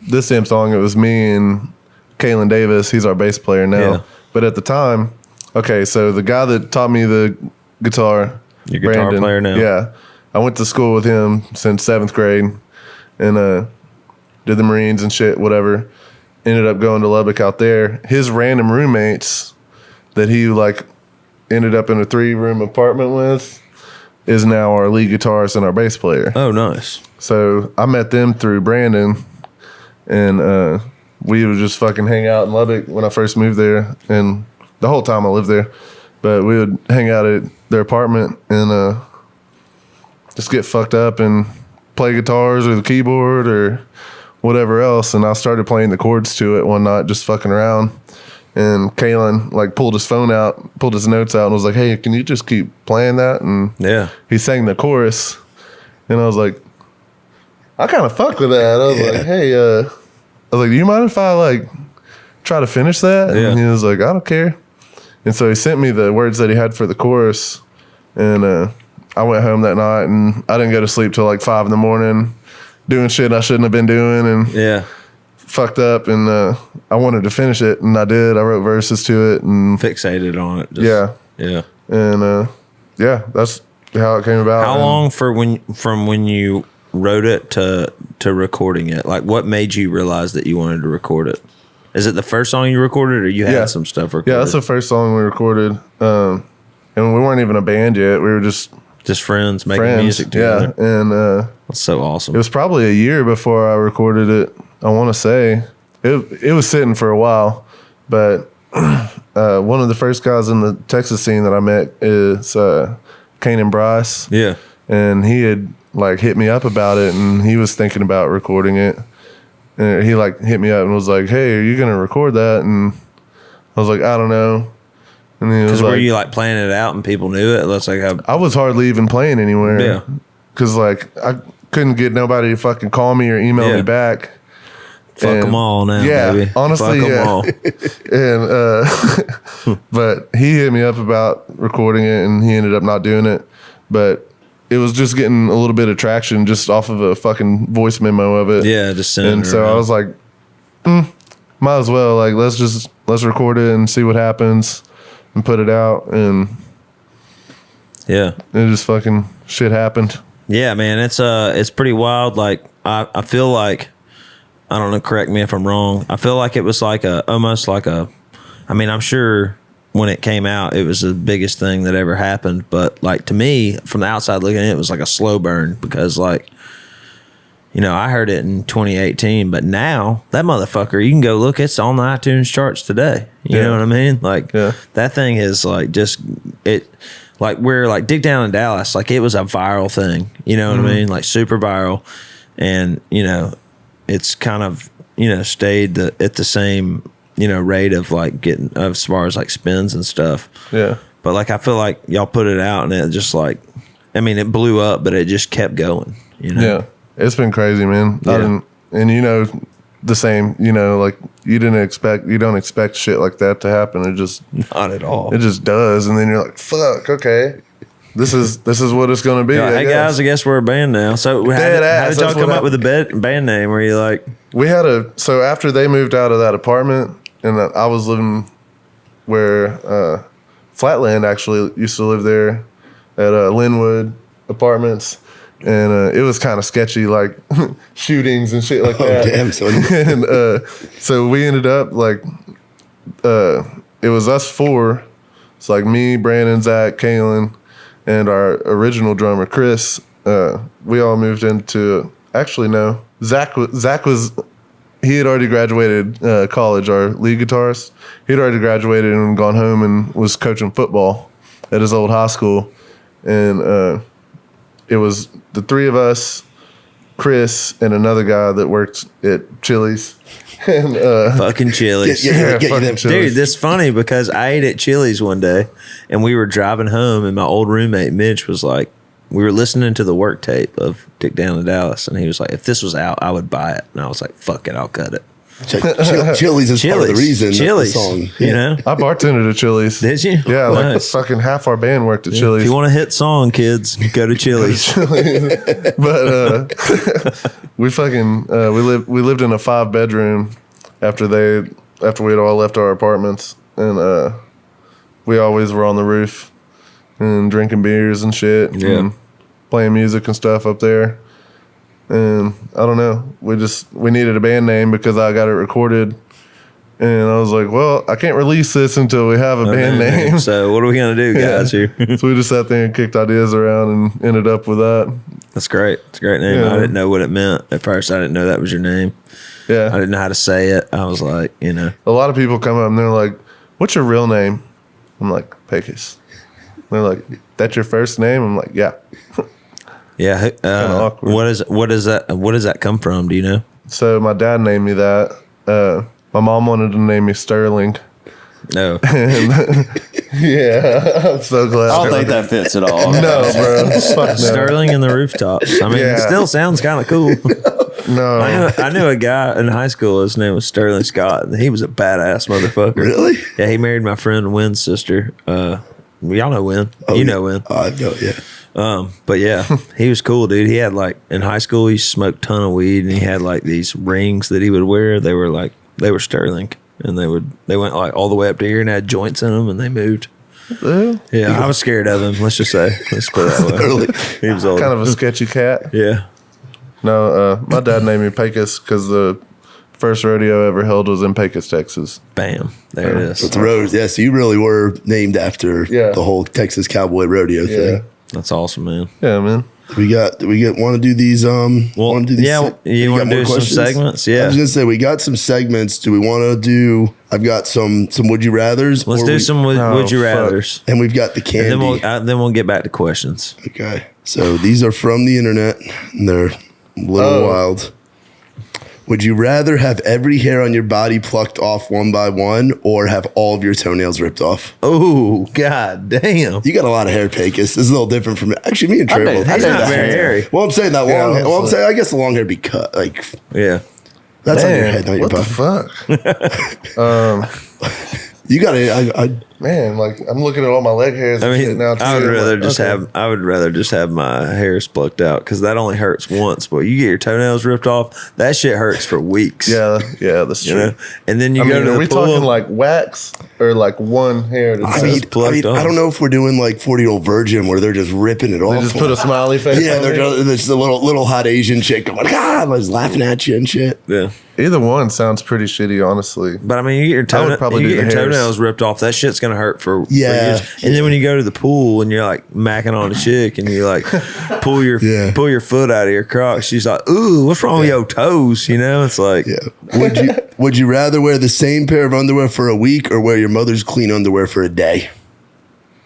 this damn song, it was me and Kalen Davis. He's our bass player now. Yeah. But at the time, okay, so the guy that taught me the guitar, Your guitar player now. Yeah, I went to school with him since 7th grade, and did the Marines and shit, whatever. Ended up going to Lubbock out there. His random roommates that he like ended up in a 3-room apartment with is now our lead guitarist and our bass player. Oh, nice. So I met them through Brandon, and we would just fucking hang out in Lubbock when I first moved there, and the whole time I lived there. But we would hang out at their apartment and just get fucked up and play guitars or the keyboard or whatever else. And I started playing the chords to it one night, just fucking around. And Kalen like pulled his phone out, pulled his notes out, and was like, "Hey, can you just keep playing that?" And Yeah. he sang the chorus, and I was like, I kind of fuck with that. I was like, "Hey, I was like, do you mind if I like try to finish that?" Yeah. And he was like, "I don't care." And so he sent me the words that he had for the chorus, and I went home that night, and I didn't go to sleep till like 5 a.m. doing shit I shouldn't have been doing, and Yeah. fucked up. And I wanted to finish it, and I did. I wrote verses to it, and Fixated on it. yeah, Yeah. and yeah, that's how it came about. How And long from when you wrote it to recording it? Like, what made you realize that you wanted to record it? Is it the first song you recorded, or you had some stuff recorded? Yeah, that's the first song we recorded. And we weren't even a band yet. We were just friends making friends. music together. Yeah, and That's so awesome. it was probably a year before I recorded it. I want to say it was sitting for a while, but one of the first guys in the Texas scene that I met is Kanan Bryce. Yeah. And he had like hit me up about it, and he was thinking about recording it. And he like hit me up and was like, "Hey, are you gonna record that?" And I was like, "I don't know." And he was Because like, were you like planning it out and people knew it? Let's like I was hardly even playing anywhere. Yeah. Because like I couldn't get nobody to fucking call me or email me back. fuck them all now, Yeah, baby. honestly, Fuck 'em yeah. all. And but he hit me up about recording it, and he ended up not doing it. But it was just getting a little bit of traction just off of a fucking voice memo of it. Yeah, just sending And it so I around. was like, might as well, like, let's record it and see what happens and put it out. And Yeah. it just fucking shit happened. Yeah, man, it's pretty wild. Like I feel like, I don't know, correct me if I'm wrong. I feel like it was like almost like I mean, I'm sure when it came out, it was the biggest thing that ever happened. But like to me, from the outside looking in, it was like a slow burn because like, you know, I heard it in 2018, but now that motherfucker, you can go look, it's on the iTunes charts today. You know what I mean? Like that thing is like just it. Like we're like Dig Down in Dallas, like it was a viral thing. You know what I mean? Like super viral, and you know, it's kind of stayed at the same rate of like getting as far as like spins and stuff. Yeah. But like I feel like y'all put it out and it just like, I mean, it blew up, but it just kept going. You know. Yeah. It's been crazy, man. Yeah. And the same, like you don't expect shit like that to happen. It just not at all. It just does, and then you're like, fuck, okay. This is what it's gonna be. Hey guys, I guess we're a band now. So how did y'all come up with the band name? Were you like so after they moved out of that apartment and I was living where Flatland actually used to live there at Linwood Apartments. And it was kind of sketchy, like shootings and shit like that. Damn, son. And so we ended up like, it was us four. It's like me, Brandon, Zach, Kalen, and our original drummer, Chris. We all moved into, actually, no. Zach was, he had already graduated college, our lead guitarist. He had already graduated and gone home and was coaching football at his old high school. And, it was the three of us, Chris, and another guy that worked at Chili's. And, fucking Chili's. Dude, this funny because I ate at Chili's one day and we were driving home and my old roommate Mitch was like, we were listening to the work tape of Dig Down in Dallas and he was like, if this was out, I would buy it. And I was like, fuck it, I'll cut it. Chili's is part of the reason. Chili's, the song. You know, I bartended at Chili's. Did you? Yeah, nice. Like fucking half our band worked at Chili's. If you want a hit song, kids, go to Chili's. But we fucking we lived in a 5-bedroom after we had all left our apartments, and we always were on the roof and drinking beers and shit, and playing music and stuff up there. And I don't know, we needed a band name because I got it recorded, and I was like, well, I can't release this until we have a band name. So what are we gonna do, guys? Here, so we just sat there and kicked ideas around and ended up with that. That's great. It's a great name. I didn't know what it meant at first. I didn't know that was your name. Yeah, I didn't know how to say it. I was like, a lot of people come up and they're like, "What's your real name?" I'm like, Pecos. They're like, "That's your first name?" I'm like, "Yeah." Yeah, what does that come from? Do you know? So my dad named me that. My mom wanted to name me Sterling. No. Yeah, I'm so glad. I don't think that fits at all. No, bro. Fuck no. Sterling and the Rooftops. I mean, it still sounds kind of cool. No. I knew a guy in high school. His name was Sterling Scott, and he was a badass motherfucker. Really? Yeah, he married my friend Wynn's sister. Y'all know Wynn. You know Wynn. I know, yeah. But yeah, he was cool, dude. He had like in high school, he smoked a ton of weed, and he had like these rings that he would wear. They were Sterling, and they went like all the way up to here and had joints in them, and they moved. Yeah, I was scared of him. Let's just say, let's put it that way. He was old. Kind of a sketchy cat. Yeah. No, my dad named me Pecos because the first rodeo I ever held was in Pecos, Texas. Bam, there it is. With the roads, yeah. So you really were named after the whole Texas Cowboy Rodeo thing. That's awesome, man. Yeah, man. Want to do these? You want to do some segments? Yeah, I was gonna say we got some segments. Do we want to do? I've got some would you rather's. Let's do some would you rather's, and we've got the candy. And then we'll get back to questions. Okay, so these are from the internet, and they're a little wild. Would you rather have every hair on your body plucked off one by one or have all of your toenails ripped off? Oh, god damn. You got a lot of hair, Pecos. This is a little different from actually me and Trey both. He's not very hairy. Well, I'm saying that long hair. Well, I'm saying I guess the long hair be cut. Like, yeah. That's on your head, not your butt. What the fuck? You got to, man, like I'm looking at all my leg hairs. I mean, now I would rather just have my hairs plucked out because that only hurts once. But you get your toenails ripped off, that shit hurts for weeks. Yeah, that's true. Know? And then you go to the are we pool. talking like wax or like one hair? I don't know if we're doing like 40-year-old virgin where they're just ripping it off. They just put a smiley face. Yeah, on they're just a little hot Asian chick going, God, like laughing at you and shit. Yeah. Either one sounds pretty shitty, honestly. But I mean, you get your toenails ripped off. That shit's gonna hurt for Yeah. years. And then when you go to the pool and you're like macking on a chick and you like pull your foot out of your Crocs, she's like, "Ooh, what's wrong with your toes?" You know, it's like, Would you rather wear the same pair of underwear for a week or wear your mother's clean underwear for a day?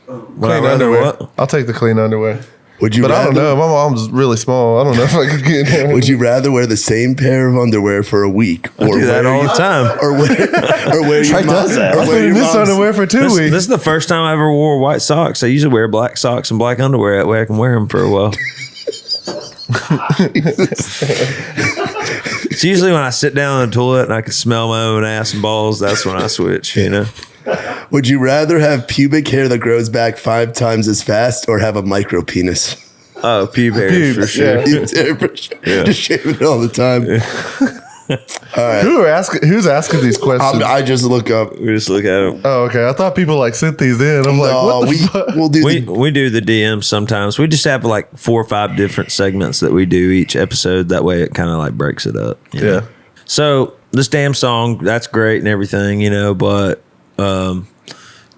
Clean underwear. What? I'll take the clean underwear. Would you? But rather, I don't know. My mom's really small. I don't know if I could get in. Would you rather wear the same pair of underwear for a week, I do that all the time. or wear Trey does that. I'm wearing this underwear for 2 This weeks. is the first time I ever wore white socks. I usually wear black socks and black underwear. That way I can wear them for a while. It's usually when I sit down in the toilet and I can smell my own ass and balls. That's when I switch, you know. Would you rather have pubic hair that grows back 5 times as fast or have a micro penis? Oh, pube hairs for sure. Yeah. Just shaving it all the time. All right. Who's asking these questions? I just look up. We just look at them. Oh, okay. I thought people like sent these in. I'm like, what the fuck? We'll do We do the DMs sometimes. We just have like 4 or 5 different segments that we do each episode. That way it kind of like breaks it up. You know? Yeah. So this damn song, that's great and everything, you know, but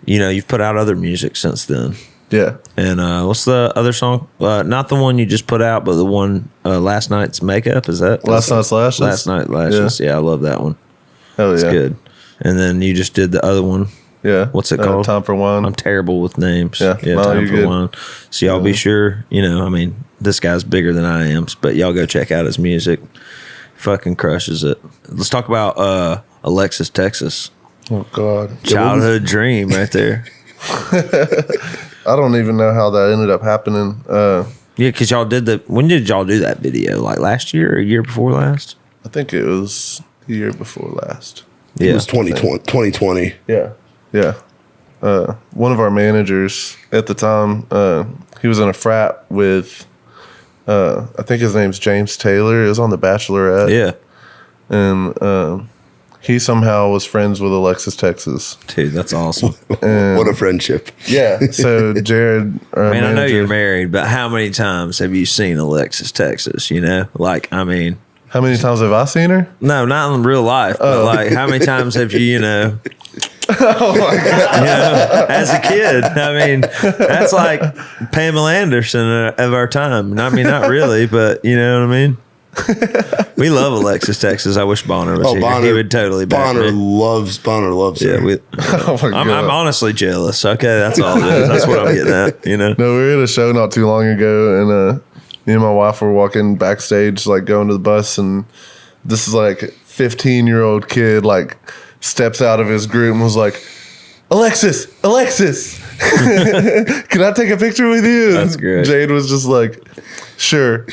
you know, you've put out other music since then. Yeah. And what's the other song? Not the one you just put out, but the one Last Night's Makeup. Is that Last Night's Lashes? Last Night Lashes. Yeah, I love that one. Hell yeah. It's good. And then you just did the other one. Yeah. What's it called? Time for Wine. I'm terrible with names. Yeah. No, Time you're for good. Wine. So y'all be sure, you know, I mean, this guy's bigger than I am, but y'all go check out his music. Fucking crushes it. Let's talk about Alexis, Texas. Oh, God. Childhood dream right there. I don't even know how that ended up happening. Yeah, because y'all did when did y'all do that video? Like last year or a year before last? I think it was the year before last. Yeah. It was 2020. Yeah. Yeah. One of our managers at the time, he was in a frat with, I think his name's James Taylor. It was on The Bachelorette. Yeah. And he somehow was friends with Alexis, Texas. Dude, that's awesome. What a friendship. Yeah. So Jared, our Man, I know manager- you're married, but how many times have you seen Alexis, Texas? You know, like, I mean, How many times have I seen her? no, not in real life, but like, how many times have you know, Oh my God. you know, as a kid? I mean, that's like Pamela Anderson of our time. I mean, not really, but you know what I mean? We love Alexis, Texas. I wish Bonner was here. He would totally back Bonner me. loves Yeah, her. Oh my God. I'm honestly jealous. Okay, that's all it is. That's what I'm getting at. You know. No, we were at a show not too long ago, and me and my wife were walking backstage, like going to the bus, and this is like 15-year-old kid, like steps out of his group and was like, Alexis, can I take a picture with you? That's great. Jade was just like, sure.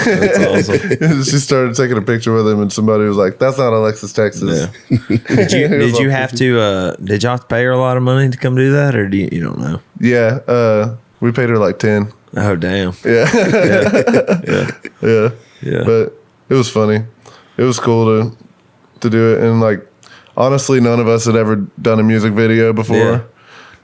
That's awesome. She started taking a picture with him, and somebody was like, that's not Alexis, Texas. Yeah. Did you have to? Did y'all have to pay her a lot of money to come do that, or you don't know? Yeah, we paid her like 10. Oh damn. Yeah. Yeah. But it was funny. It was cool to do it, and like honestly, none of us had ever done a music video before, Yeah.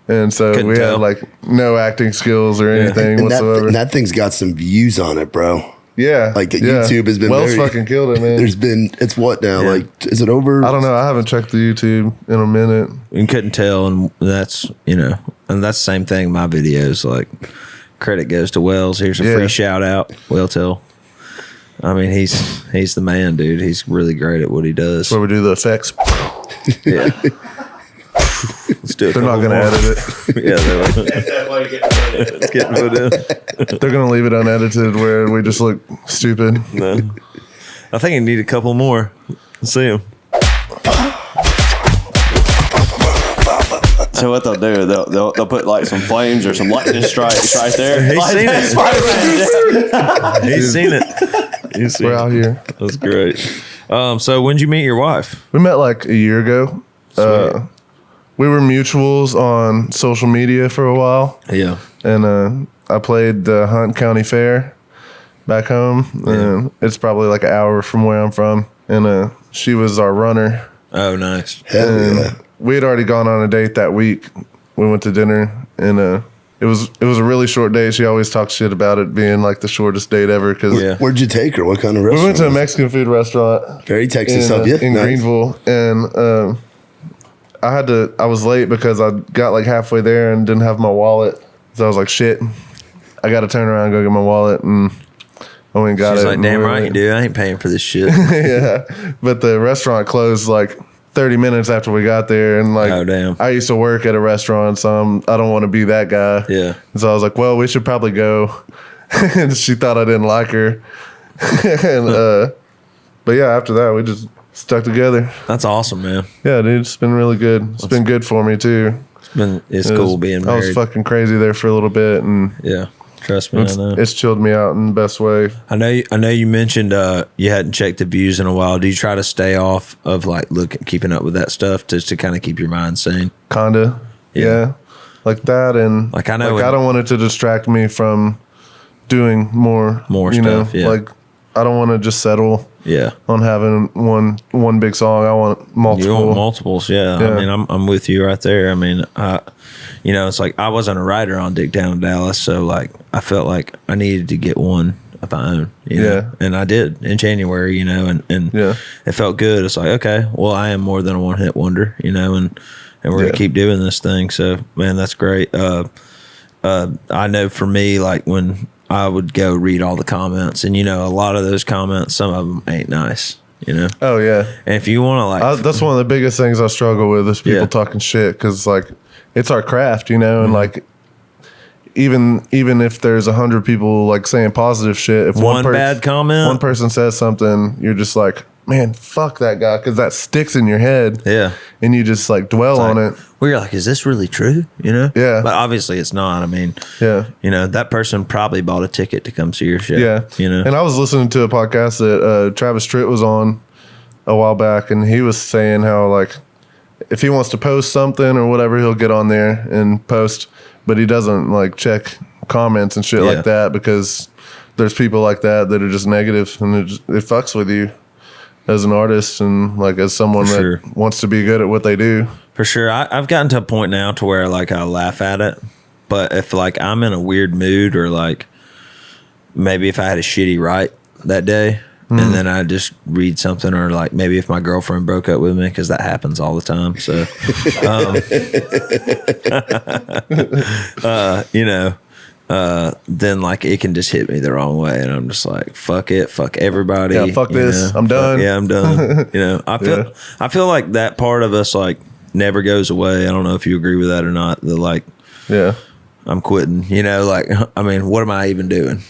and so Couldn't we tell. had like no acting skills or anything And whatsoever. that thing's got some views on it, bro. Yeah, Like, yeah. YouTube has been Wells very- fucking killed it, man. There's been, it's what now? Yeah. Like, is it over? I don't know. I haven't checked the YouTube in a minute. You couldn't tell, and that's and that's the same thing. My videos, like, credit goes to Wells. Here's a Yeah. free shout out. Well, tell. I mean, he's the man, dude. He's really great at what he does. Where we do the effects. Yeah. Let's do it. They're not going to edit it. Yeah, it's getting put in. They're going to leave it unedited where we just look stupid. No. I think I need a couple more. Let's see them. So what they'll do, they'll put like some flames or some lightning strikes right there. He's Like, seen that's it. He's seen it. He's seen We're out here. That's great. So when'd you meet your wife? We met like a year ago. We were mutuals on social media for a while. Yeah. And I played the Hunt County Fair back home. And it's probably like an hour from where I'm from. And she was our runner. Oh, nice. Hell yeah. We had already gone on a date that week. We went to dinner, and it was a really short day. She always talks shit about it being like the shortest date ever. Cause Yeah. Where'd you take her? What kind of we restaurant? went to a Mexican food restaurant Very Texas in, of you. in Nice. Greenville, and I was late because I got like halfway there and didn't have my wallet. So I was like, shit, I got to turn around and go get my wallet. And I went and got it. She's like, damn right you do. I ain't paying for this shit. Yeah. But the restaurant closed like 30 minutes after we got there. And like, oh, damn. I used to work at a restaurant, so I don't want to be that guy. Yeah. And so I was like, well, we should probably go. And she thought I didn't like her. And, but yeah, after that, we just stuck together. That's awesome, man. Yeah, dude, it's been really good. It's been good for me too. It's cool being married. I was fucking crazy there for a little bit, and yeah, trust me, I know. It's chilled me out in the best way. I know you mentioned you hadn't checked the views in a while. Do you try to stay off of like keeping up with that stuff just to kind of keep your mind sane? Kinda, yeah, like that, and like I know, I don't want it to distract me from doing more stuff. Yeah, like I don't want to just settle. Yeah, on having one big song. I want multiple. You want multiples, yeah. I mean, I'm with you right there. I mean, it's like I wasn't a writer on Dick Down in Dallas, so like I felt like I needed to get one of my own. You know? And I did in January. And it felt good. It's like, okay, well, I am more than a one-hit wonder. And we're gonna keep doing this thing. So man, that's great. I know for me, like when I would go read all the comments, and a lot of those comments, some of them ain't nice. Oh yeah. And if you want to like, that's one of the biggest things I struggle with is people talking shit, because like it's our craft, and like even if there's 100 people like saying positive shit, if one bad comment, one person says something, you're just like, man, fuck that guy, because that sticks in your head. Yeah. And you just like dwell on it. Well, you're like, is this really true? Yeah. But obviously it's not. I mean, yeah. That person probably bought a ticket to come see your show. Yeah. And I was listening to a podcast that Travis Tritt was on a while back, and he was saying how like if he wants to post something or whatever, he'll get on there and post, but he doesn't like check comments and shit like that, because there's people like that are just negative, and it fucks with you as an artist and like as someone that wants to be good at what they do. For sure. I've gotten to a point now to where like I laugh at it, but if like I'm in a weird mood, or like maybe if I had a shitty write that day, and then I just read something, or like maybe if my girlfriend broke up with me, because that happens all the time. So, then like it can just hit me the wrong way, and I'm just like, fuck it, fuck everybody. Yeah, fuck this. I'm done. I'm done. I feel like that part of us like never goes away. I don't know if you agree with that or not. The like, I'm quitting. Like, I mean, what am I even doing?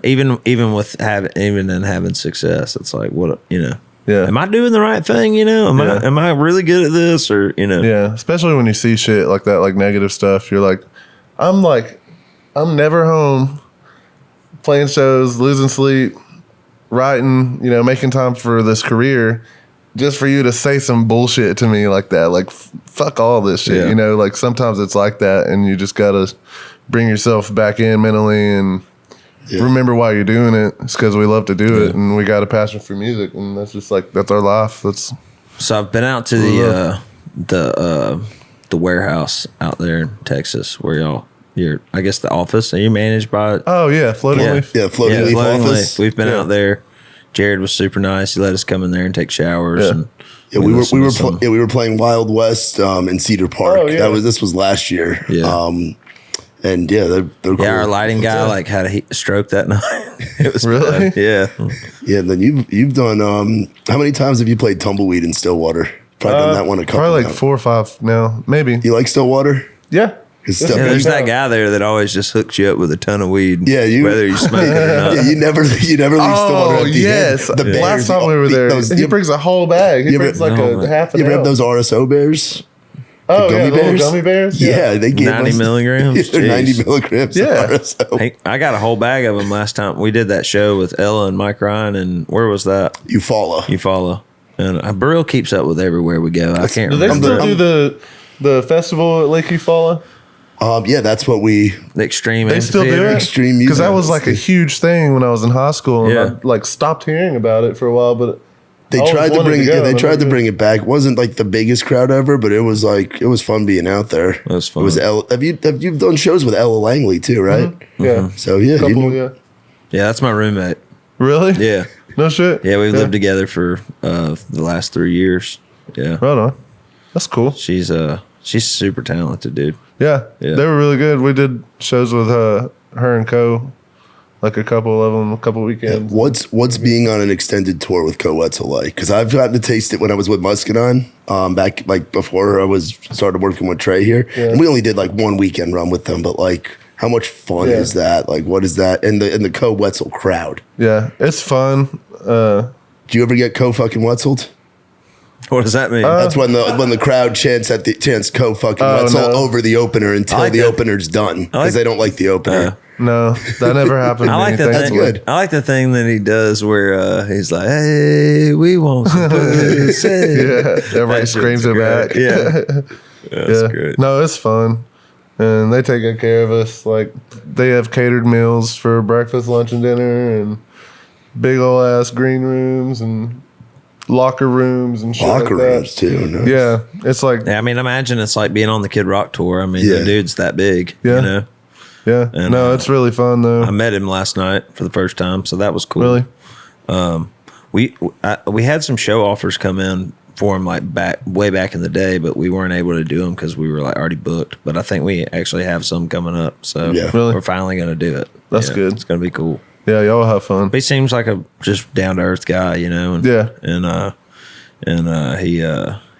Even with having success, it's like, what, am I doing the right thing? Am I really good at this, or Yeah, especially when you see shit like that, like negative stuff. You're like, I'm never home, playing shows, losing sleep, writing, making time for this career, just for you to say some bullshit to me like that. Like, fuck all this shit, like sometimes it's like that, and you just gotta bring yourself back in mentally and remember why you're doing it. It's because we love to do it, and we got a passion for music, and that's just like, that's our life. So I've been out to the warehouse out there in Texas where you're, I guess, the office, and you're managed by. Oh yeah, Floating Leaf. Yeah, Floating Leaf office. We've been out there. Jared was super nice. He let us come in there and take showers. Yeah. And we were playing Wild West in Cedar Park. Oh, yeah. This was last year. Yeah. And they're cool. Our lighting guy like had a stroke that night. It was really fun. Yeah. Yeah. And then you've done. How many times have you played Tumbleweed in Stillwater? Probably done that one a couple. Probably like 4 or 5 now, maybe. You like Stillwater? Yeah. There's that guy there that always just hooks you up with a ton of weed. Yeah, whether you smoke it or not. Yeah, you never leave Stillwater. Oh yes, the bears, last time we were there, he brings a whole bag. He brings like a half. You ever have those RSO bears? Oh, yeah, little gummy bears? Yeah, they gave 90 milligrams. 90 milligrams. Yeah. RSO. Hey, I got a whole bag of them last time. We did that show with Ella and Mike Ryan, and where was that? Eufaula. And Burrell keeps up with everywhere we go. I can't remember. Do they still do the festival at Lake Eufaula? Yeah, that's what the Extreme. They still do it? Extreme music. Because that was like a huge thing when I was in high school, and I like stopped hearing about it for a while, but they tried to bring it back. It wasn't like the biggest crowd ever, but it was fun being out there. It was fun. It was have you done shows with Ella Langley too, right? Mm-hmm. Yeah. So yeah, yeah, that's my roommate. Really? Yeah. No shit. Yeah, we've lived together for the last 3 years. Yeah. Right on. That's cool. She's super talented, dude. Yeah, Yeah. they were really good. We did shows with her and Co. Like a couple of them, a couple weekends. What's being on an extended tour with Co Wetzel like? Because I've gotten to taste it when I was with Muscadine, back like before I started working with Trey here. Yeah. And we only did like one weekend run with them, but like how much fun is that? Like what is that? And the Co Wetzel crowd. Yeah, it's fun. Do you ever get Co fucking Wetzeled? What does that mean? That's when the crowd chants Co fucking Wetzel over the opener until like the that. opener's done because they don't like the opener. No, that never happened. To I like me, the thing. thankfully. good. I like the thing that he does where he's like, "Hey, we want some pussy." Yeah, everybody That screams shit's it back. great. Yeah, that's Yeah. great. No, it's fun. And they take good care of us. Like, they have catered meals for breakfast, lunch, and dinner, and big ol' ass green rooms and locker rooms and shit Locker like that. rooms too. Nice. Yeah, it's like, Yeah, I mean, imagine it's like being on the Kid Rock tour. I mean, Yeah. the dude's that big. Yeah. You know, yeah. And, No, it's really fun, though. I met him last night for the first time, so that was cool. Really? We had some show offers come in for him like way back in the day, but we weren't able to do them because we were like already booked. But I think we actually have some coming up, so Yeah. Really? we're finally gonna do it. That's Yeah, good. It's gonna be cool. Yeah, y'all have fun. But he seems like a just down to earth guy, you know. And, Yeah.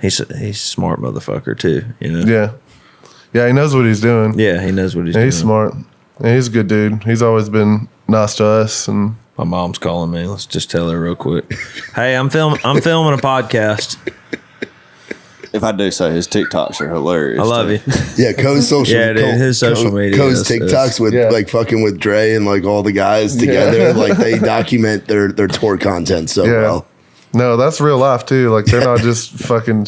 he's a smart motherfucker too, you know. Yeah. Yeah, he knows what he's doing. Yeah, he knows what he's Yeah, doing. he's smart. Yeah, he's a good dude. He's always been nice to us. And My mom's calling me. Let's just tell her real quick. Hey, I'm filming a podcast. If I do say, his TikToks are hilarious. I love too. you. Yeah, Co's social. Yeah, dude, his social media Co's is- TikToks with Yeah. like fucking with Dre and like all the guys together. Like they document their tour content so yeah. well. No, that's real life, too. Like, they're not just fucking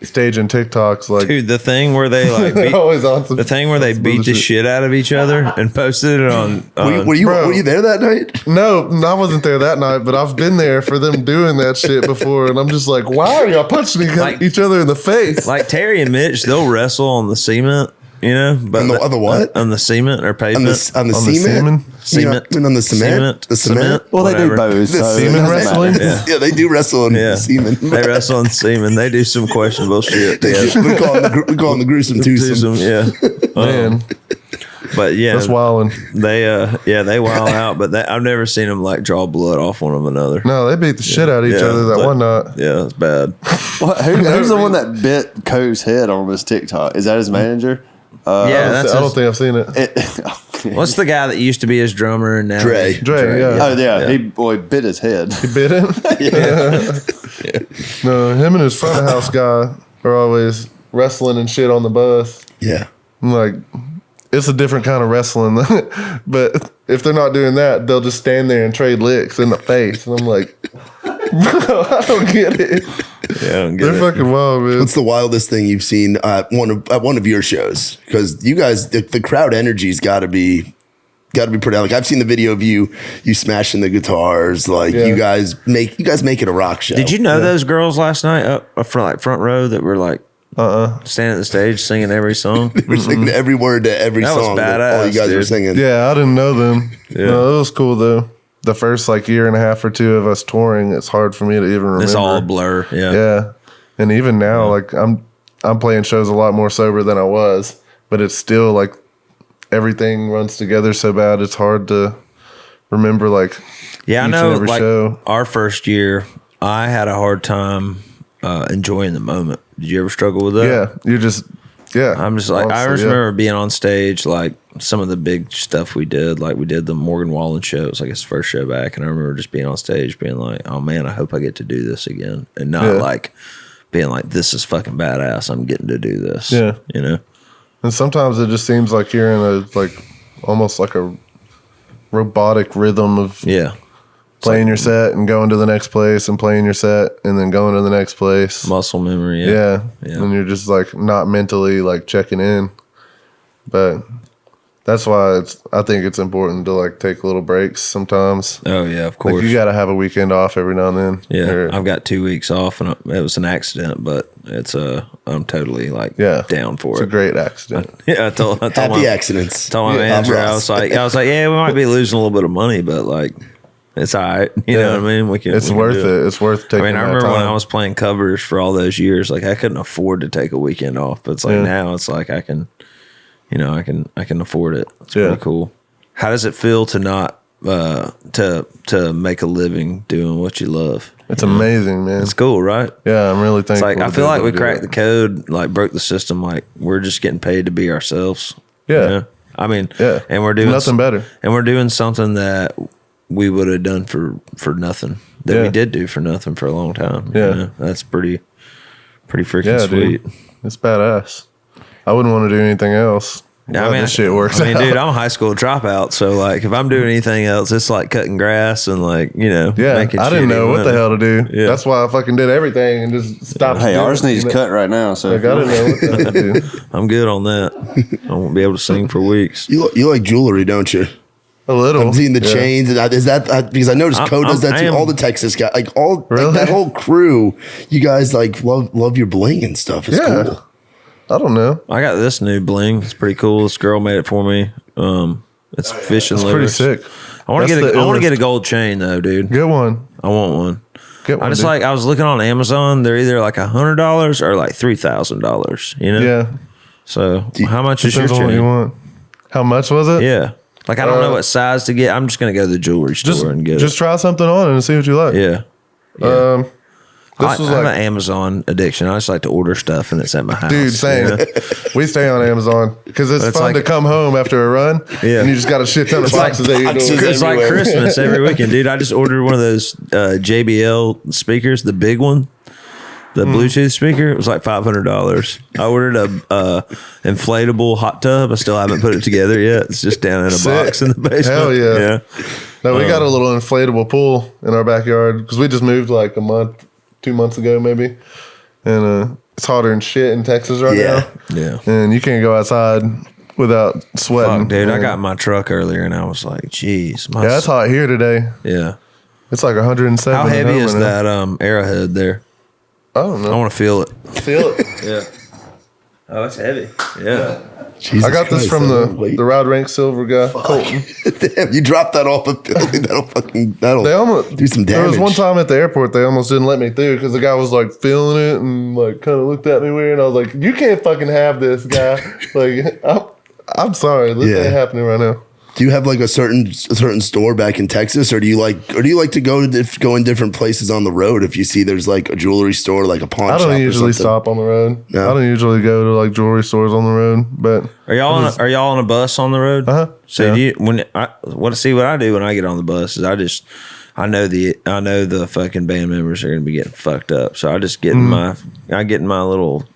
staging TikToks. Like, Dude, the thing where they like they're always on some. the thing where they some beat the bullshit. shit out of each other and posted it on. Were you Bro. were you there that night? No, I wasn't there that night, but I've been there for them doing that shit before, and I'm just like, why are y'all punching each other in the face? like Terry and Mitch, they'll wrestle on the cement, you know. But On the what? On the cement or On pavement. the On the cement? Cement. You mean on the cement? The cement? Well, they do Whatever. both. So semen it doesn't wrestling? matter. Yeah, they do wrestle in Yeah. semen. They wrestle on semen. They do some questionable shit. We call them the gruesome twosome. Yeah. Man, But yeah, that's wilding. they wild out. But I've never seen them like draw blood off one of another. No, they beat the shit out of each Yeah, other that but- one night. Yeah, it's bad. Who's the one that bit Co's head on his TikTok? Is that his manager? Yeah, I that's don't his- think I've seen it. What's the guy that used to be his drummer and now Dre. Dre, yeah. Oh yeah, he bit his head. He bit him? No, him and his front of house guy are always wrestling and shit on the bus. Yeah. I'm like, it's a different kind of wrestling. But if they're not doing that, they'll just stand there and trade licks in the face. And I'm like, bro, I don't get it. Yeah, I don't get They're it. fucking wild, man. What's the wildest thing you've seen at one of your shows? Because you guys, the crowd energy's got to be pretty. Like I've seen the video of you smashing the guitars. Like Yeah. you guys make it a rock show. Did you know those girls last night up front row that were like standing at the stage singing every song? They were singing every word to every That was song that all you badass, guys were dude. singing. Yeah, I didn't know them. Yeah. No, it was cool, though. The first, like, year and a half or two of us touring, it's hard for me to even remember. It's all a blur. Yeah. Yeah. And even now, like, I'm playing shows a lot more sober than I was, but it's still, like, everything runs together so bad, it's hard to remember, like, Yeah, I each and know. every Like show. our first year, I had a hard time enjoying the moment. Did you ever struggle with that? Yeah. You're just, yeah. I'm just like, I honestly, just yeah. remember being on stage, like some of the big stuff we did, like we did the Morgan Wallen show. It was like his first show back. And I remember just being on stage being like, oh man, I hope I get to do this again. And not Yeah. like being like, this is fucking badass. I'm getting to do this. Yeah. You know? And sometimes it just seems like you're in a, like, almost like a robotic rhythm of Yeah. playing your set and going to the next place and playing your set and then going to the next place. Muscle memory. Yeah. Yeah. And you're just like not mentally like checking in. But that's why I think it's important to like take little breaks sometimes. Oh, yeah, of course. Like you got to have a weekend off every now and then. Yeah, Or- I've got 2 weeks off, and it was an accident, but it's I'm totally like Yeah. down for it's it. a great accident. Yeah, I told Happy my, accidents. told my Yeah, manager, Ross. I was like, yeah, we might be losing a little bit of money, but like, It's all right. You know what I mean? It's worth it. It's worth taking. I mean, I that remember when time. I was playing covers for all those years, like I couldn't afford to take a weekend off. But it's like now it's like I can, you know, I can afford it. It's pretty cool. How does it feel to not to make a living doing what you love? It's amazing, man. It's cool, right? Yeah, I'm really thankful. It's like I feel like we cracked the code, like broke the system. Like we're just getting paid to be ourselves. Yeah. You know? I mean, and we're doing nothing better. And we're doing something that we would have done for nothing. That we did do for nothing for a long time. Yeah. You know? That's pretty freaking sweet. Dude. It's badass. I wouldn't want to do anything else. I mean, this shit works. I mean, out. dude, I'm a high school dropout, so like, if I'm doing anything else, it's like cutting grass and like, you know, making I didn't shitty know what money. the hell to do. Yeah. That's why I fucking did everything and just stopped. Hey, doing ours it, needs you know? cut right now. So Like, I didn't know what the hell to do. I'm good on that. I won't be able to sing for weeks. You like jewelry, don't you? A little. I'm seeing the chains. And is that because I noticed Code does that I too. am- All the Texas guys, like all Really? like that whole crew, you guys like love your bling and stuff. It's Yeah. cool. I don't know. I got this new bling. It's pretty cool. This girl made it for me. It's fishing It's lures. pretty sick. I want to That's get the I want to illest. get a gold chain though, dude. Get one. I want one. Get one. I just dude. like I was looking on Amazon. They're either like $100 or like $3,000. You know. Yeah. So how much is your Depends on what you chain? want. How much was it? Yeah. Like I don't know what size to get. I'm just gonna go to the jewelry store and get Just it. try something on and see what you like. Yeah. This was I have like, an Amazon addiction. I just like to order stuff and it's at my house. dude, same. you know? We stay on Amazon because it's But it's fun like- to come home after a run. Yeah. And you just got a shit ton of like boxes at your door. boxes It's like everywhere. Christmas every weekend, dude. I just ordered one of those JBL speakers, the big one, the Bluetooth speaker. It was like $500. I ordered a inflatable hot tub. I still haven't put it together yet. It's just down in a Sick. box in the basement. Hell yeah. Yeah. No, we got a little inflatable pool in our backyard because we just moved like 2 months ago, maybe. And it's hotter than shit in Texas right Yeah. now. Yeah. And you can't go outside without sweating. Fuck, dude. I And- got in my truck earlier and I was like, geez. Yeah, it's hot here today. Yeah. It's like 107. How heavy and is over now. that Arrowhead there? I don't I know. want to feel it. Feel it. Yeah. Oh, it's heavy. Yeah. Jesus I got this Christ, from wait. the Rod Rank Silver guy, Colton. Damn, you dropped that off a building. That'll They almost do some There damage. was one time at the airport they almost didn't let me through because the guy was like feeling it and like kind of looked at me weird. And I was like, "You can't fucking have this, guy." Like, I'm sorry, this Yeah. ain't happening right now. Do you have like a certain store back in Texas, or do you like to go in different places on the road if you see there's like a jewelry store, like a pawn I shop? don't or usually something? stop on the road. No. I don't usually go to like jewelry stores on the road, but Are y'all on a bus on the road? Uh-huh. So Yeah. do you what I do when I get on the bus is I know the fucking band members are gonna be getting fucked up. So I just get in my little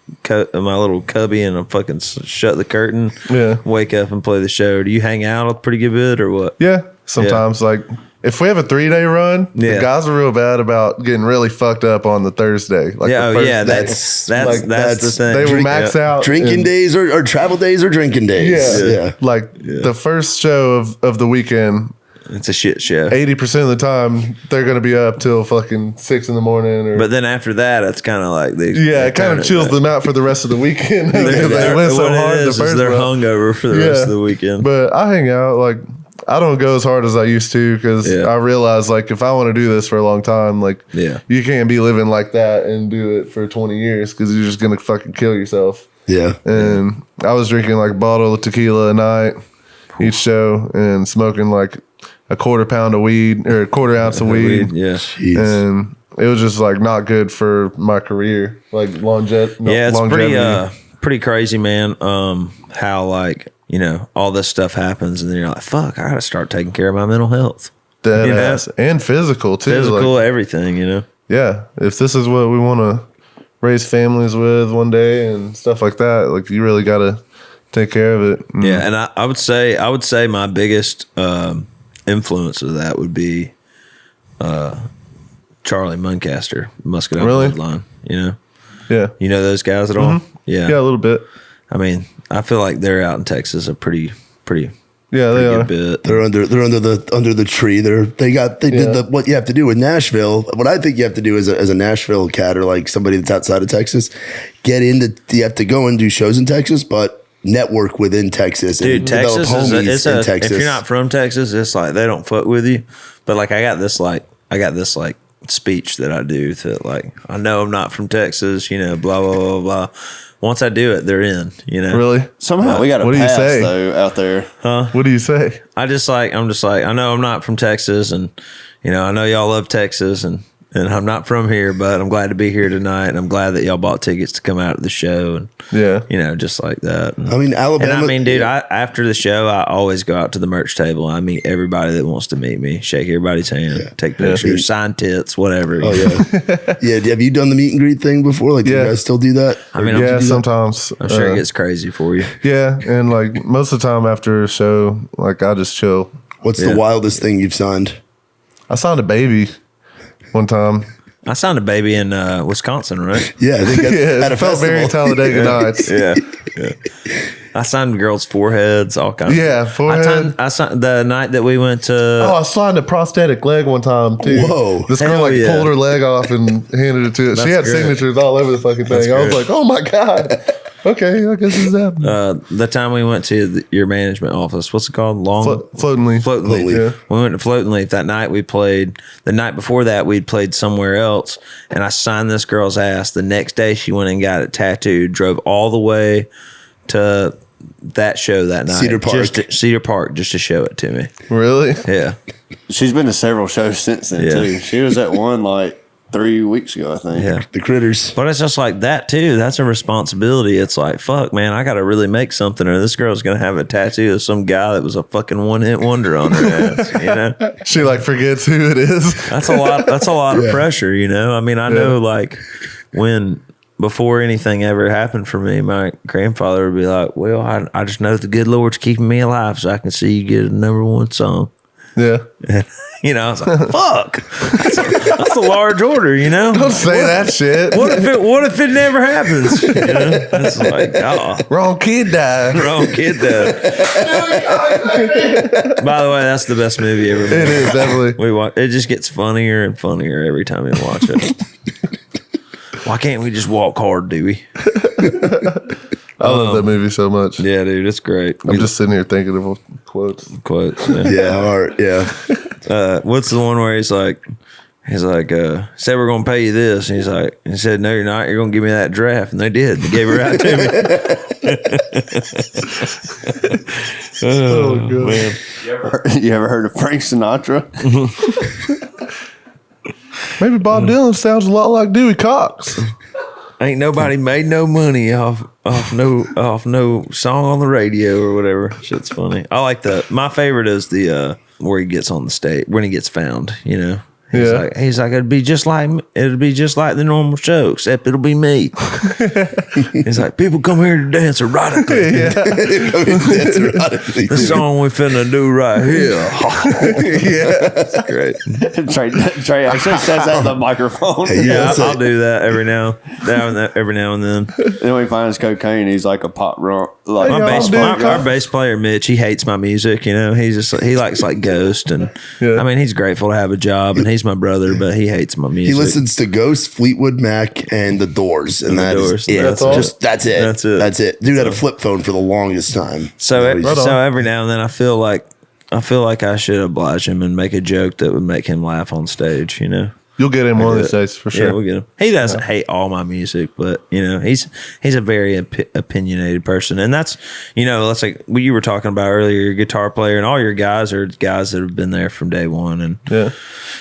cubby and I fucking shut the curtain. Yeah. Wake up and play the show. Do you hang out a pretty good bit or what? yeah, sometimes like if we have a 3-day run, Yeah. the guys are real bad about getting really fucked up on the Thursday. Like Yeah, the oh first yeah, day. that's Like, the thing. They will max out Drinking and- days or travel days or drinking days. Yeah. Like the first show of the weekend, It's a shit show. 80% of the time they're going to be up till fucking 6 in the morning. Or But then after that, it's kind of like yeah, it kind of chills them out for the rest of the weekend because they went so hard the first they're run. hungover for the rest of the weekend. But I hang out like I don't go as hard as I used to because Yeah. I realize like if I want to do this for a long time, like Yeah. you can't be living like that and do it for 20 years because you're just gonna fucking kill yourself. Yeah. And I was drinking like a bottle of tequila a night each show and smoking like a quarter pound of weed or a quarter ounce of weed. Yeah. Jeez. And it was just like not good for my career, like longevity. Yeah, it's pretty crazy, man. How like, you know, all this stuff happens and then you're like, fuck, I gotta start taking care of my mental health. Dead you know? ass. And physical too. Physical, Like, everything, you know. yeah, if this is what we want to raise families with one day and stuff like that, like you really got to take care of it. And Yeah, and I would say my biggest influence of that would be Charlie Muncaster, Muscadine Really? Bloodline. You know, yeah, you know those guys at all? Yeah. yeah, a little bit. I mean, I feel like they're out in Texas a pretty Yeah, they good are. bit. They're under the tree. They did Yeah. what you have to do with Nashville. What I think you have to do as a Nashville cat or like somebody that's outside of Texas, you have to go and do shows in Texas, but network within Texas. Dude, and develop Texas is homies it's in a, Texas. if you're not from Texas, it's like they don't fuck with you. But like I got this speech that I do that like I know I'm not from Texas, you know, blah blah blah blah. Once I do it, they're in, you know. Really? Somehow we got a What do you pass say? though out there. What do you say? I'm just like I know I'm not from Texas, and you know I know y'all love Texas, and I'm not from here, but I'm glad to be here tonight, and I'm glad that y'all bought tickets to come out to the show, and Yeah. you know, just like that. And, I mean, Alabama. and I mean, dude, after the show, I always go out to the merch table. I meet everybody that wants to meet me, shake everybody's hand, take pictures, sign tits, whatever. Oh yeah, yeah. Have you done the meet and greet thing before? Like, do you guys still do that? I mean, Yeah, sometimes. I'm sure it gets crazy for you. Yeah, and like most of the time after a show, like I just chill. What's the wildest thing you've signed? I signed a baby one time. I signed a baby in Wisconsin, right? Yeah, I think Yeah, at a it felt festival. very Talladega Nights. Yeah. I signed girls' foreheads, all kinds. Yeah, forehead. I signed the night that we went to. Oh, I signed a prosthetic leg one time too. Whoa. This girl Hell like yeah. pulled her leg off and handed it to it. She had great. signatures all over the fucking thing. I was great. like, oh my God. Okay, I guess this is happening. The time we went to your management office, what's it called? Floating leaf. Floating Leaf. Yeah. We went to Floating Leaf that night. We played the night before that. We'd played somewhere else, and I signed this girl's ass. The next day, she went and got it tattooed. Drove all the way to that show that night, Cedar Park, just to show it to me. Really? Yeah, She's been to several shows since then Yeah. too. She was at one like 3 weeks ago, I think. yeah. The critters. But it's just like that too. That's a responsibility. It's like, fuck, man, I got to really make something, or this girl's gonna have a tattoo of some guy that was a fucking one-hit wonder on her ass. You know, She like forgets who it is. that's a lot. That's a lot of pressure. You know, I mean, I know like before anything ever happened for me, my grandfather would be like, "Well, I just know the good Lord's keeping me alive, so I can see you get a #1 song." Yeah. And, you know, I was like, "Fuck, that's a large order." You know, Don't say that shit. What if it never happens? You know? It's like, oh, Wrong kid died. wrong kid though. By the way, that's the best movie ever made. It is definitely. We watch. It just gets funnier and funnier every time we watch it. Why can't we just walk hard, Dewey? I love that movie so much. Yeah, dude, it's great. I'm just sitting here thinking of quotes. Quotes. Yeah. Yeah, all right, yeah. What's the one where he's like, said we're gonna pay you this, and he said, no, you're not. You're gonna give me that draft, and they did. They gave it right to me. Oh, God. Man. You ever heard of Frank Sinatra? Maybe Bob Dylan sounds a lot like Dewey Cox. Ain't nobody made no money off no song on the radio or whatever. Shit's funny. I like my favorite is the where he gets on the stage when he gets found, you know. He's like it'll be just like the normal show, except it'll be me. He's like, people come here to dance erotically. That's erotically. The song we finna do right here. It's great. Trey actually says that in the microphone. Hey, Yeah, that's I'll do that every now and then. And when he finds cocaine, he's like a pop rock. Like Our bass player Mitch, he hates my music. You know, he likes like Ghost, and Yeah. I mean, he's grateful to have a job, and he's my brother, but he hates my music. He listens to Ghost, Fleetwood Mac, and The Doors, and that is Doors. it. That's all? That's it. That's it. Dude had a flip phone for the longest time. So He's- so every now and then, I feel like I should oblige him and make a joke that would make him laugh on stage. You know. You'll get him one of these days for sure. Yeah, we'll get him. He doesn't hate all my music, but you know, he's a very opinionated person, and that's, you know, that's like what you were talking about earlier. Your guitar player and all your guys are guys that have been there from day one, and Yeah.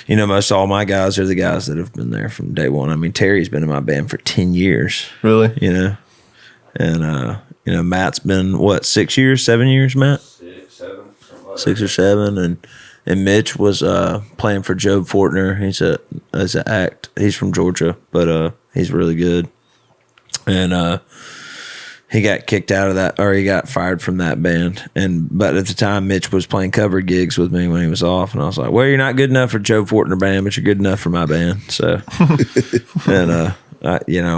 you know, most all my guys are the guys that have been there from day one. I mean, Terry's been in my band for 10 years, Really? you know, and you know, Matt's been what 6 years, 7 years, Matt, 6 or 7, and Mitch was playing for Joe Fortner. He's an act. He's from Georgia, but he's really good. And he got kicked out of that, or he got fired from that band. But at the time, Mitch was playing cover gigs with me when he was off, and I was like, "Well, you're not good enough for Joe Fortner band, but you're good enough for my band." So, and I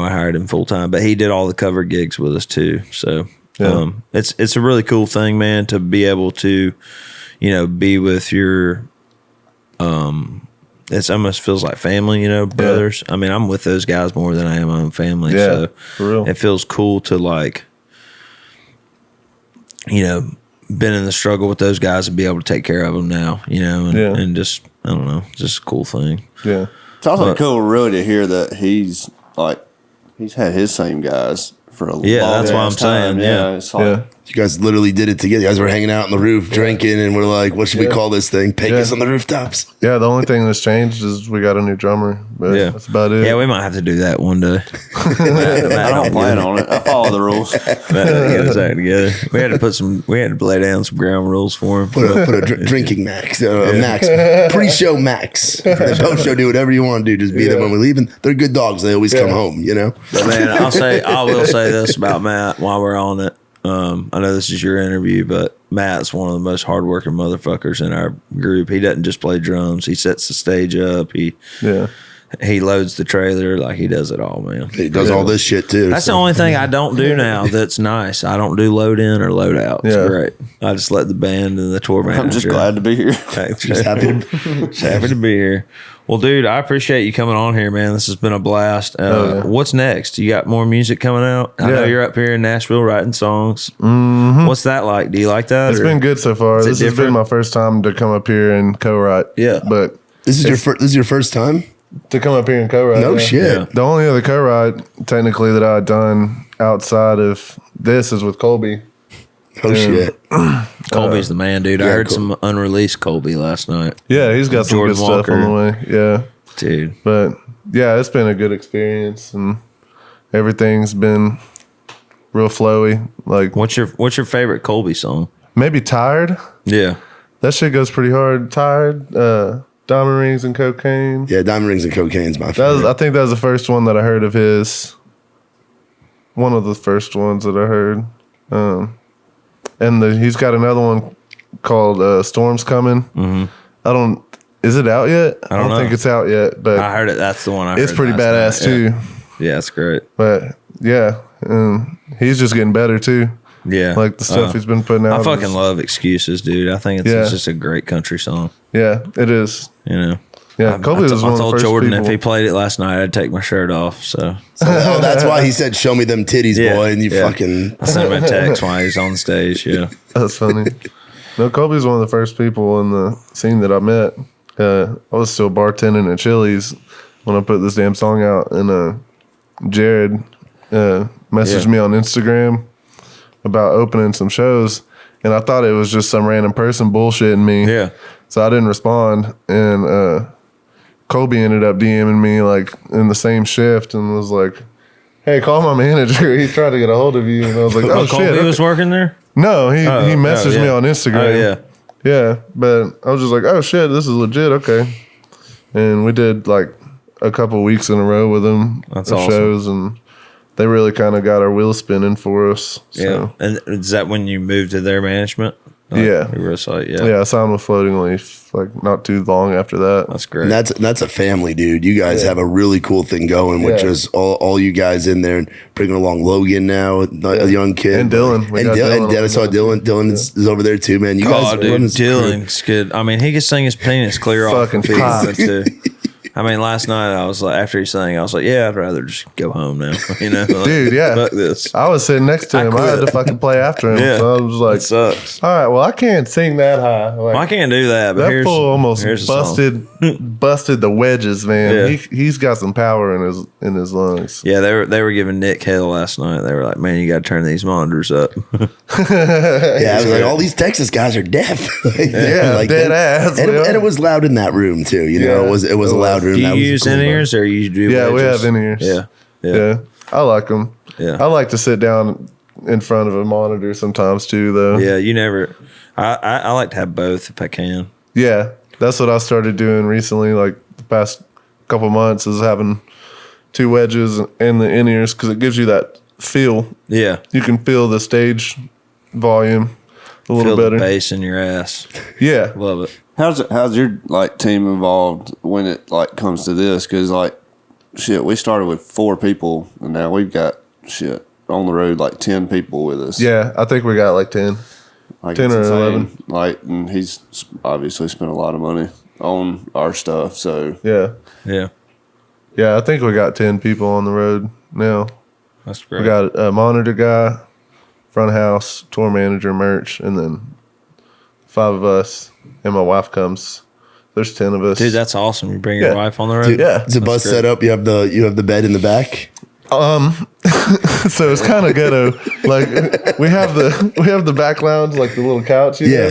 hired him full time, but he did all the cover gigs with us too. So, Yeah. it's a really cool thing, man, to be able to, you know, be with your, it almost feels like family, you know, brothers. I mean, I'm with those guys more than I am my own family. Yeah, So for real. it feels cool to like, you know, been in the struggle with those guys to be able to take care of them now, you know, and just, I don't know, just a cool thing. Yeah. It's also cool, really, to hear that he's had his same guys for a long that's what I'm saying. Yeah. It's like, You guys literally did it together. You guys were hanging out on the roof drinking, and we're like, what should we call this thing? Pecos on the rooftops. Yeah, the only thing that's changed is we got a new drummer. But that's about it. Yeah, we might have to do that one day. I don't plan on it. I follow the rules. Get us out together. We had to lay down some ground rules for him. Put a drinking max, max, pre-show max. Post-show, do whatever you want to do. Just be there when we leave. And they're good dogs. They always come home, you know? But man, I will say this about Matt while we're on it. I know this is your interview, but Matt's one of the most hardworking motherfuckers in our group. He doesn't just play drums. He sets the stage up. He loads the trailer. Like, he does it all, man. He does all this shit too. That's the only thing I don't do now that's nice. I don't do load in or load out. It's great. I just let the band and the tour manager. I'm just glad to be here. Just happy to be here. Well, dude, I appreciate you coming on here, man. This has been a blast. What's next? You got more music coming out? I know you're up here in Nashville writing songs. Mm-hmm. What's that like? Do you like that? It's been good so far. This has been my first time to come up here and co-write. Yeah. But this is your first time to come up here and co-write. No shit. Yeah. The only other co-write technically that I'd done outside of this is with Colby. Oh shit. Colby's the man, dude. I heard some unreleased Colby last night. Yeah, he's got some good stuff on the way. Yeah. Dude. But yeah, it's been a good experience and everything's been real flowy. Like, what's your favorite Colby song? Maybe Tired. Yeah. That shit goes pretty hard. Tired, Diamond Rings and Cocaine. Yeah, Diamond Rings and Cocaine's my favorite. I think that was the first one that I heard of his. One of the first ones that I heard. And he's got another one called Storm's Coming. Mm-hmm. Is it out yet? I don't think it's out yet, but I heard it. That's the one I heard. It's pretty badass too. Yeah, it's great. But yeah, he's just getting better too. Yeah. Like the stuff he's been putting out. I fucking love Excuses, dude. I think it's just a great country song. Yeah, it is. You know? Yeah, Colby was one of the first Jordan people. If he played it last night, I'd take my shirt off. So that's why he said, "Show me them titties, boy," and you fucking. I sent him a text while he was on stage. Yeah, that's funny. No, Colby's one of the first people in the scene that I met. I was still bartending at Chili's when I put this damn song out, and Jared messaged me on Instagram about opening some shows, and I thought it was just some random person bullshitting me. Yeah. So I didn't respond, and Colby ended up DMing me like in the same shift and was like, "Hey, call my manager. He's trying to get a hold of you." And I was like, "Oh shit!" Colby was working there. No, he messaged me on Instagram. Oh yeah, but I was just like, "Oh shit, this is legit." Okay, and we did like a couple weeks in a row with him. That's awesome. Shows, and they really kind of got our wheels spinning for us. Yeah, So. and is that when you moved to their management? Yeah. Yeah, I signed with Floating Leaf like not too long after that. That's great. And that's a family, dude. You guys have a really cool thing going, which is all you guys in there and bringing along Logan now, a young kid, and Dylan. I saw Dylan. Dylan is over there too, man. You guys, dude, Dylan's good. I mean, he can sing his penis clear off. Fucking hot. I mean, last night I was like, after he sang, I was like, yeah, I'd rather just go home now. You know, like, dude, yeah. Fuck this. I was sitting next to him. I had to fucking play after him. Yeah. So I was like, it sucks. all right, well, I can't sing that high. Like, Well, I can't do that. But that here's, fool almost here's a song. busted the wedges, man. Yeah. He's got some power in his lungs. Yeah, they were giving Nick hell last night. They were like, man, you got to turn these monitors up. yeah, I was like, all these Texas guys are deaf. Like dead ass. And it was loud in that room too. You know, it was a loud room. Do you That was use cool in-ears or you do Yeah, we wedges? have in-ears. Yeah. I like them. Yeah. I like to sit down in front of a monitor sometimes too, though. Yeah, you never. I like to have both if I can. Yeah, that's what I started doing recently. Like the past couple months is having two wedges and the in-ears because it gives you that feel. Yeah, You can feel the stage volume a little feel better. the bass in your ass. Yeah. Love it. How's your like team involved when it like comes to this? Because like shit, we started with 4 people and now we've got shit on the road like 10 people with us. Yeah, I think we got like 10. Like 10 it's or insane. 11. Like, and he's obviously spent a lot of money on our stuff. So Yeah. Yeah, I think we got 10 people on the road now. That's great. We got a monitor guy, front of house, tour manager, merch, and then 5 of us, and my wife comes. There's 10 of us. Dude, that's awesome. You bring your wife on the road? Dude, Yeah. It's a bus great. set up. You have the bed in the back. So it's kind of ghetto. Like we have the back lounge, like the little couch, you know?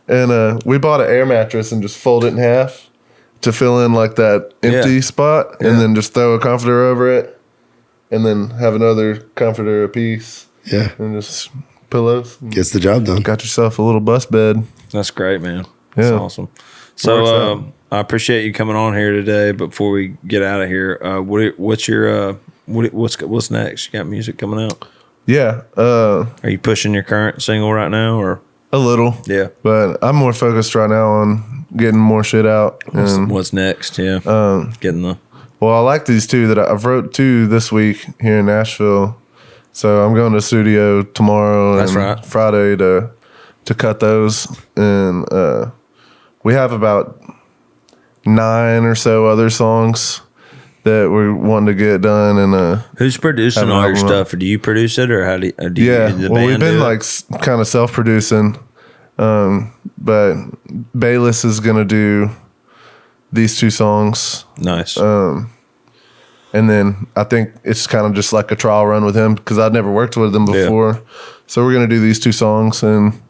And we bought an air mattress and just fold it in half to fill in like that empty spot, and then just throw a comforter over it, and then have another comforter apiece. Yeah. And just pillows. Gets the job done. Got yourself a little bus bed. That's great, man. That's Yeah. awesome. Works So out. I appreciate you coming on here today. But before we get out of here, what's your what's next? You got music coming out? Yeah. Are you pushing your current single right now, or A little. Yeah. But I'm more focused right now on getting more shit out. And, what's next? Yeah, getting the well, I like these 2 that I've wrote 2 this week here in Nashville. So I'm going to the studio tomorrow That's and right. Friday to cut those. And we have about 9 or so other songs that we're wanting to get done. And who's producing Have an all your album stuff, or do you produce it, or how do you yeah, do the well, we've band been do it? like kind of self-producing, but Bayless is gonna do these 2 songs. Nice. And then I think it's kind of just like a trial run with him because I'd never worked with him before. So we're going to do these 2 songs, and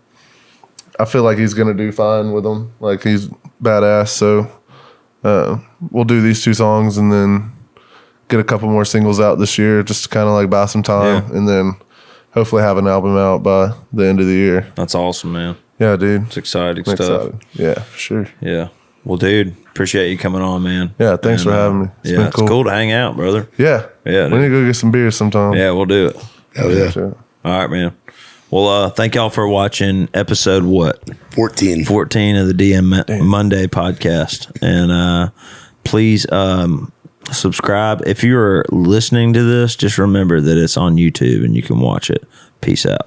I feel like he's going to do fine with them. Like, he's badass. So we'll do these 2 songs and then get a couple more singles out this year just to kind of like buy some time, and then hopefully have an album out by the end of the year. That's awesome, man. Yeah, dude. It's exciting I'm stuff. excited. Yeah, for sure. Yeah. Well, dude, appreciate you coming on, man. Yeah, thanks for having me. It's Yeah, been it's cool. cool to hang out, brother. Yeah. Yeah, We dude. need to go get some beers sometime. Yeah, we'll do it. Hell yeah. Sure. All right, man. Well, thank y'all for watching episode 14. 14 of the DM Monday podcast. And please subscribe. If you're listening to this, just remember that it's on YouTube and you can watch it. Peace out.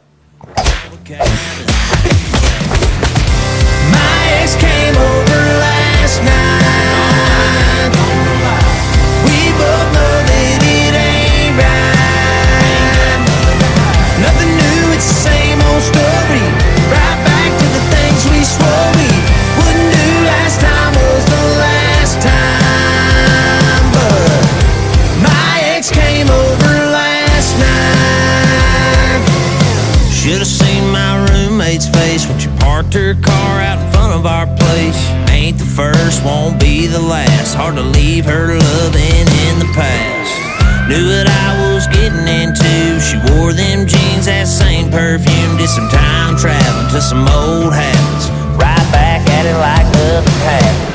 My ex came over last night. We both know that it ain't right. Nothing new, it's the same old story. Right back to the things we swore we wouldn't do. Last time was the last time. But my ex came over last night. Should've seen my roommate's face when she parked her car out in front of our place. Ain't the first, won't be the last. Hard to leave her loving in the past. Knew what I was getting into. She wore them jeans, that same perfume. Did some time traveling to some old habits. Right back at it like nothing happened.